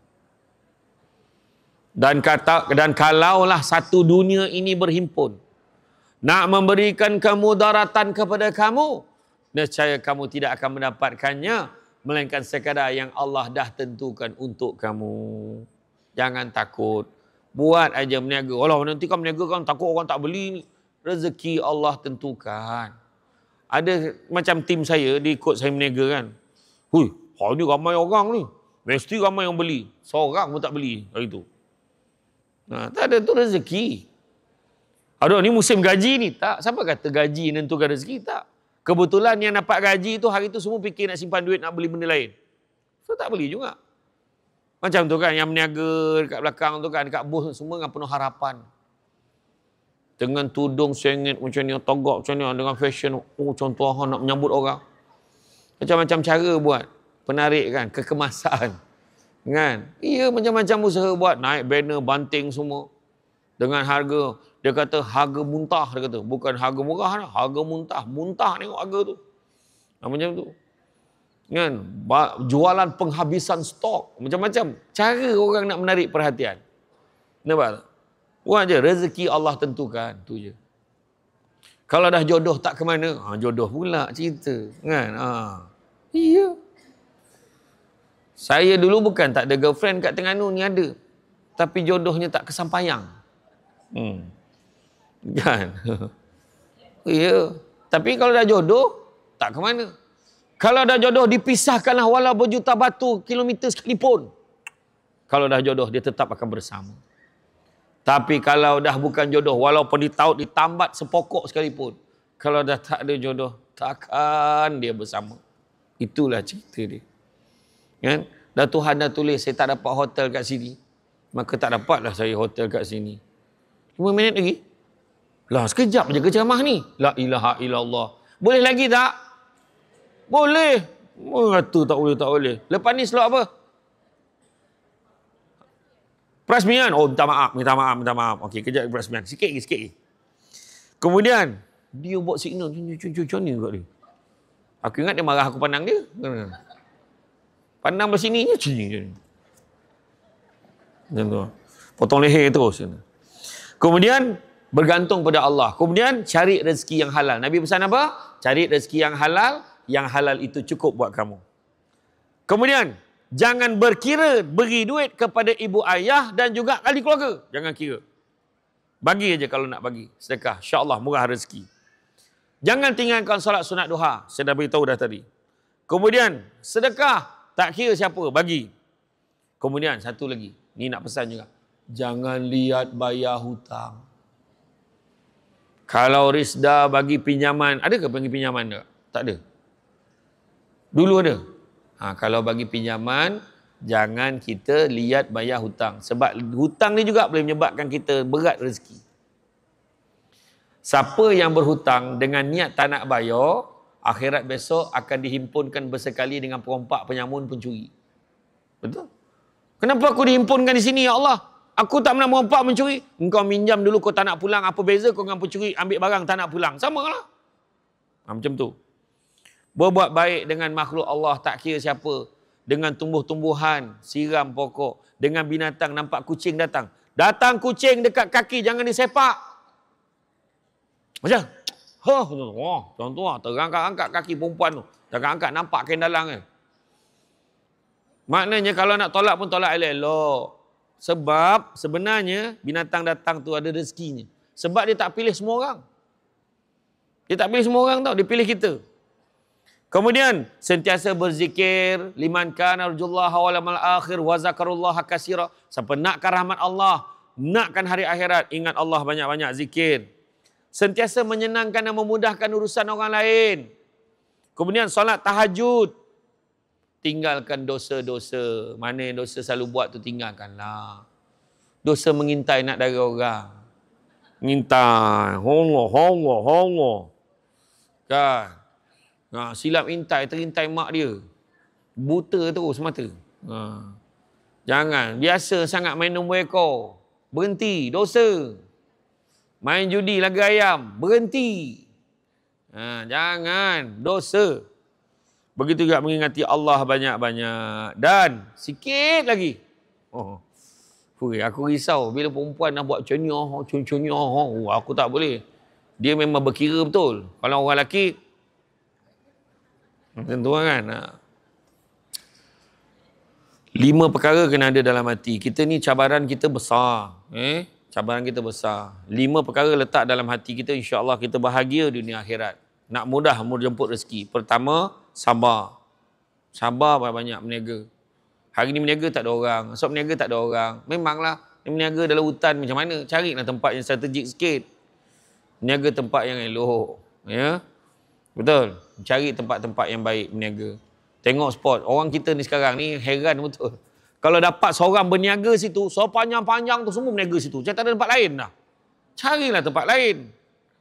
Dan kalaulah satu dunia ini berhimpun, nak memberikan kemudaratan kepada kamu, nescaya kamu tidak akan mendapatkannya, melainkan sekadar yang Allah dah tentukan untuk kamu. Jangan takut. Buat aja berniaga. Allah, nanti kan berniaga kan takut orang tak beli. Rezeki Allah tentukan. Ada macam tim saya, dia ikut saya berniaga kan. Hui, hari ni ramai orang ni. Mesti ramai yang beli. Seorang pun tak beli hari tu. Tak ada, tu rezeki. Aduh, ni musim gaji ni. Tak, siapa kata gaji nentukan rezeki? Tak. Kebetulan yang dapat gaji tu hari tu semua fikir nak simpan duit, nak beli benda lain. So tak beli juga. Macam tu kan, yang berniaga dekat belakang tu kan, dekat booth semua dengan penuh harapan. Dengan tudung sengit macam ni, togak macam ni, dengan fashion, contoh nak menyambut orang. Macam-macam cara buat. Penarik kan, kekemasan. Kan? Iya, macam-macam usaha buat. Naik banner, banting semua. Dengan harga, dia kata harga muntah, dia kata. Bukan harga murah, harga muntah. Muntah tengok harga tu. Macam tu. Kan, jualan penghabisan stok, macam-macam cara orang nak menarik perhatian. Nampak tak? Buat je, rezeki Allah tentukan, tu je. Kalau dah jodoh tak ke mana, jodoh pula cerita, kan? Iya. Saya dulu bukan tak ada girlfriend kat Terengganu ni, ada. Tapi jodohnya tak kesampaian. Kan? Iya. Tapi kalau dah jodoh, tak ke mana. Kalau dah jodoh, dipisahkanlah walau berjuta batu kilometer sekalipun. Kalau dah jodoh, dia tetap akan bersama. Tapi kalau dah bukan jodoh, walaupun ditambat sepokok sekalipun, kalau dah tak ada jodoh, takkan dia bersama. Itulah cerita dia. Kan? Dah Tuhan dah tulis, saya tak dapat hotel kat sini. Maka tak dapatlah saya hotel kat sini. 5 minit lagi. Lah, sekejap je ke ceramah ni. La ilaha illallah. Boleh lagi tak? Boleh. Kata tak boleh, tak boleh. Lepas ni slot apa? Perasmian. Oh, minta maaf. Okey, kejap perasmian. Sikit lagi. Kemudian, dia buat signal. Macam ni kat dia. Aku ingat dia marah aku pandang dia. Pandang belah sini. Macam tu. Potong leher terus. Kemudian, bergantung pada Allah. Kemudian, cari rezeki yang halal. Nabi pesan apa? Cari rezeki yang halal. Yang halal itu cukup buat kamu. Kemudian, jangan berkira beri duit kepada ibu ayah dan juga ahli keluarga. Jangan kira. Bagi aja kalau nak bagi. Sedekah. InsyaAllah murah rezeki. Jangan tinggalkan solat sunat duha. Saya dah beritahu dah tadi. Kemudian, sedekah. Tak kira siapa, bagi. Kemudian, satu lagi. Ni nak pesan juga. Jangan lihat bayar hutang. Kalau Risda bagi pinjaman, ada ke bagi pinjaman tak? Tak ada. Dulu ada. Kalau bagi pinjaman, jangan kita lihat bayar hutang. Sebab hutang ni juga boleh menyebabkan kita berat rezeki. Siapa yang berhutang dengan niat tak nak bayar, akhirat besok akan dihimpunkan bersekali dengan perompak, penyamun, pencuri. Betul? Kenapa aku dihimpunkan di sini, ya Allah? Aku tak pernah merompak mencuri. Engkau minjam dulu, kau tak nak pulang. Apa beza kau dengan pencuri? Ambil barang, tak nak pulang. Sama lah. Macam tu. Berbuat baik dengan makhluk Allah, tak kira siapa. Dengan tumbuh-tumbuhan, siram pokok. Dengan binatang, nampak kucing datang. Datang kucing dekat kaki, jangan disepak. Macam, tuan-tuan, terangkat-angkat kaki perempuan tu. Terangkat, nampak kain dalang. Maknanya kalau nak tolak pun tolak elok-elok. Sebab sebenarnya binatang datang tu ada rezekinya. Sebab dia tak pilih semua orang. Dia tak pilih semua orang tau, dia pilih kita. Kemudian sentiasa berzikir, liman kana arjullaha wal yawmal akhir wa zakarullaha katsira. Siapa nakkan rahmat Allah, nakkan hari akhirat, ingat Allah banyak-banyak zikir. Sentiasa menyenangkan dan memudahkan urusan orang lain. Kemudian solat tahajud. Tinggalkan dosa-dosa. Mana yang dosa selalu buat tu tinggalkanlah. Dosa mengintai nak darah orang. Ngintai. Hongo. Kan? Silap intai, terintai mak dia. Buta terus mata. Jangan. Biasa sangat main nombor ekor. Berhenti. Dosa. Main judi laga ayam. Berhenti. Jangan. Dosa. Begitu juga mengingati Allah banyak-banyak. Dan sikit lagi. Aku risau bila perempuan nak buat conyoh. Aku tak boleh. Dia memang berkira betul. Kalau orang lelaki, tentu kan. 5 perkara kena ada dalam hati. Kita ni cabaran kita besar. Cabaran kita besar. 5 perkara letak dalam hati kita, insya-Allah kita bahagia dunia akhirat. Nak mudah menjemput rezeki. Pertama, sabar. Sabar banyak meniaga. Hari ni meniaga tak ada orang. Esok meniaga tak ada orang. Memanglah meniaga dalam hutan macam mana? Carilah tempat yang strategik sikit. Meniaga tempat yang elok. Ya? Betul? Cari tempat-tempat yang baik meniaga. Tengok spot. Orang kita ni sekarang ni heran betul. Kalau dapat seorang berniaga situ, sepanjang-panjang tu semua berniaga situ. Macam tak ada tempat lain dah. Carilah tempat lain.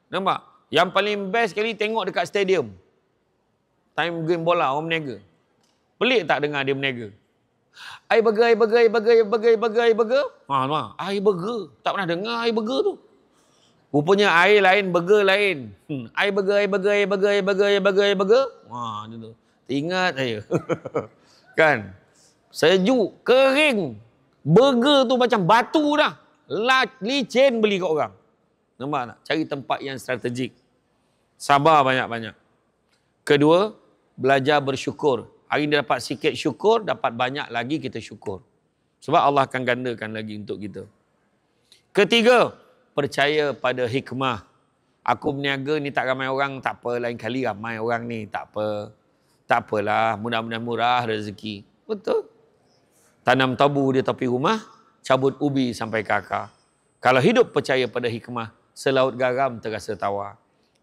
Nampak? Yang paling best sekali tengok dekat stadium. Time game bola, orang berniaga. Pelik tak dengar dia berniaga? Air burger. Air burger. Tak pernah dengar air burger tu. Rupanya air lain, burger lain. Air burger. Macam tu. Ingat saya. Kan? Sejuk, kering. Burger tu macam batu dah. Licin beli kat orang. Nampak tak? Cari tempat yang strategik. Sabar banyak-banyak. Kedua, belajar bersyukur. Hari ini dapat sikit syukur, dapat banyak lagi kita syukur. Sebab Allah akan gandakan lagi untuk kita. Ketiga, percaya pada hikmah. Aku berniaga ni tak ramai orang, tak apa. Lain kali ramai orang ni, tak apa. Tak apalah, mudah-mudahan murah rezeki. Betul. Tanam tabu di tepi rumah, cabut ubi sampai ke akar. Kalau hidup percaya pada hikmah, selaut garam terasa tawar.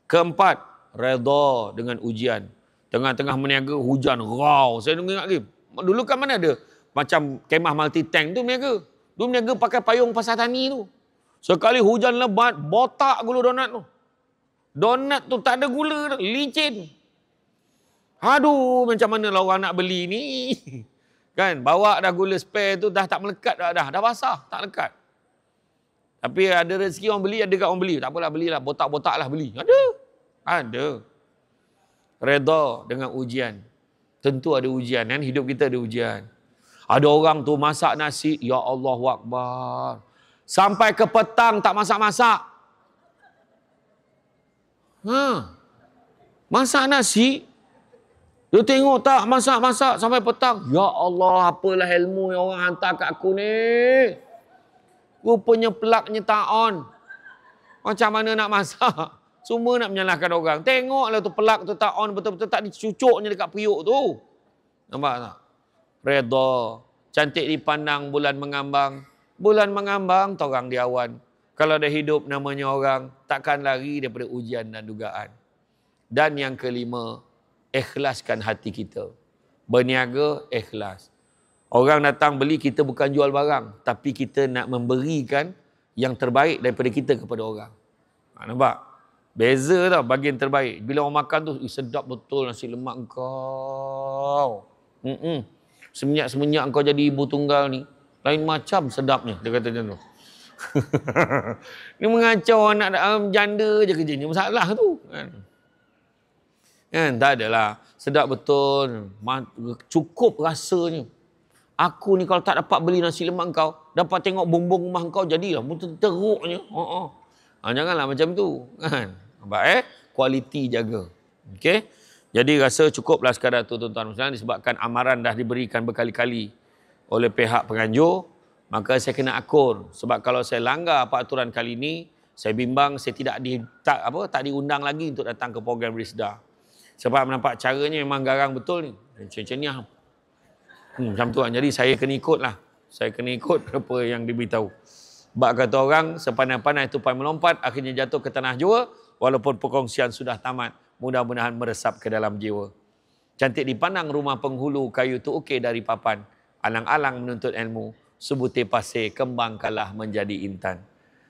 Keempat, redha dengan ujian. Tengah-tengah meniaga, hujan, raw. Saya ingat lagi. Dulu kan mana ada macam kemah multi tank tu meniaga. Dulu meniaga pakai payung pasar tani tu. Sekali hujan lebat, botak gula donat tu. Donat tu tak ada gula, licin. Aduh, macam mana lah orang nak beli ni? Kan, bawa dah gula spare tu, dah tak melekat dah basah, tak lekat. Tapi ada rezeki orang beli, ada kat orang beli. Tak apalah, belilah, botak-botak lah beli. Ada. Redha dengan ujian. Tentu ada ujian kan, hidup kita ada ujian. Ada orang tu masak nasi, ya Allahu Akbar. Sampai ke petang tak masak-masak. Masak nasi, dia tengok tak masak-masak sampai petang. Ya Allah, apalah ilmu yang orang hantar kat aku ni. Rupanya plugnya tak on. Macam mana nak masak? Semua nak menyalahkan orang. Tengoklah tu pelak tu tak on betul-betul, tak dicucuknya dekat periuk tu. Nampak tak? Redha. Cantik dipandang bulan mengambang. Bulan mengambang, torang di awan. Kalau dah hidup namanya orang, takkan lari daripada ujian dan dugaan. Dan yang kelima, ikhlaskan hati kita. Berniaga, ikhlas. Orang datang beli, kita bukan jual barang. Tapi kita nak memberikan yang terbaik daripada kita kepada orang. Nampak? Beza tau bagian terbaik. Bila orang makan tu, sedap betul nasi lemak kau. Semenyak-semenyak kau jadi ibu tunggal ni. Lain macam sedapnya, dia kata macam tu. Ni mengacau anak janda je kerjanya. Masalah tu. Kan? Tak adalah. Sedap betul. Cukup rasanya. Aku ni kalau tak dapat beli nasi lemak kau, dapat tengok bumbung rumah kau jadilah. Teruknya. Janganlah macam tu. Kan? Nampak kualiti jaga. Okey. Jadi rasa cukuplah sekadar tu tuan-tuan. Misalnya disebabkan amaran dah diberikan berkali-kali oleh pihak penganjur, maka saya kena akur. Sebab kalau saya langgar peraturan kali ini, saya bimbang saya tak diundang lagi untuk datang ke program Risda. Sebab nampak caranya memang garang betul ni. Macam ni. Macam tu kan. Jadi saya kena ikut lah. Saya kena ikut apa yang diberitahu. Sebab kata orang, sepandai-pandai tupai melompat, akhirnya jatuh ke tanah jua. Walaupun perkongsian sudah tamat, mudah-mudahan meresap ke dalam jiwa. Cantik dipandang rumah penghulu, kayu tu okey dari papan. Alang-alang menuntut ilmu, sebutir pasir kembang kalah menjadi intan.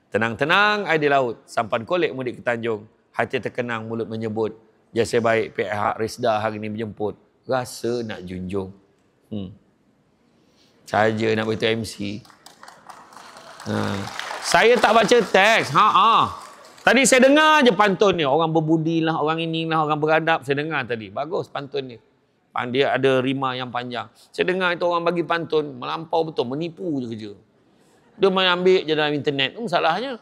Tenang-tenang air di laut, sampan kolek mudik ke Tanjung. Hati terkenang, mulut menyebut, jasa baik pihak Risda hari ini menjemput. Rasa nak junjung. Saja nak beritahu MC. Saya tak baca teks. Tadi saya dengar je pantun ni. Orang berbudi lah, orang inilah, orang beradab. Saya dengar tadi. Bagus pantun ni. Dia ada rima yang panjang. Saya dengar itu orang bagi pantun. Melampau betul. Menipu je kerja. Dia main ambil je dalam internet. Itu masalahnya.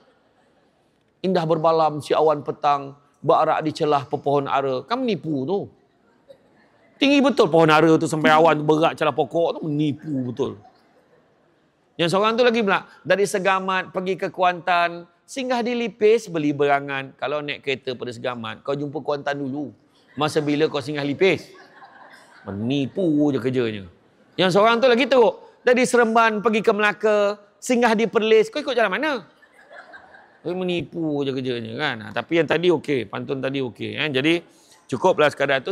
Indah berbalam si awan petang. Berak di celah pepohon ara. Kan menipu tu. Tinggi betul pohon ara tu sampai awan tu berak celah pokok tu. Menipu betul. Yang seorang tu lagi pula. Dari Segamat pergi ke Kuantan. Singgah di Lipis, beli berangan. Kalau naik kereta pada Segamat, kau jumpa Kuantan dulu. Masa bila kau singgah Lipis? Menipu je kerjanya. Yang seorang tu lagi teruk. Dari Seremban pergi ke Melaka, singgah di Perlis, kau ikut jalan mana? Menipu je kerjanya kan. Tapi yang tadi okey, pantun tadi okey. Jadi cukuplah sekadar tu.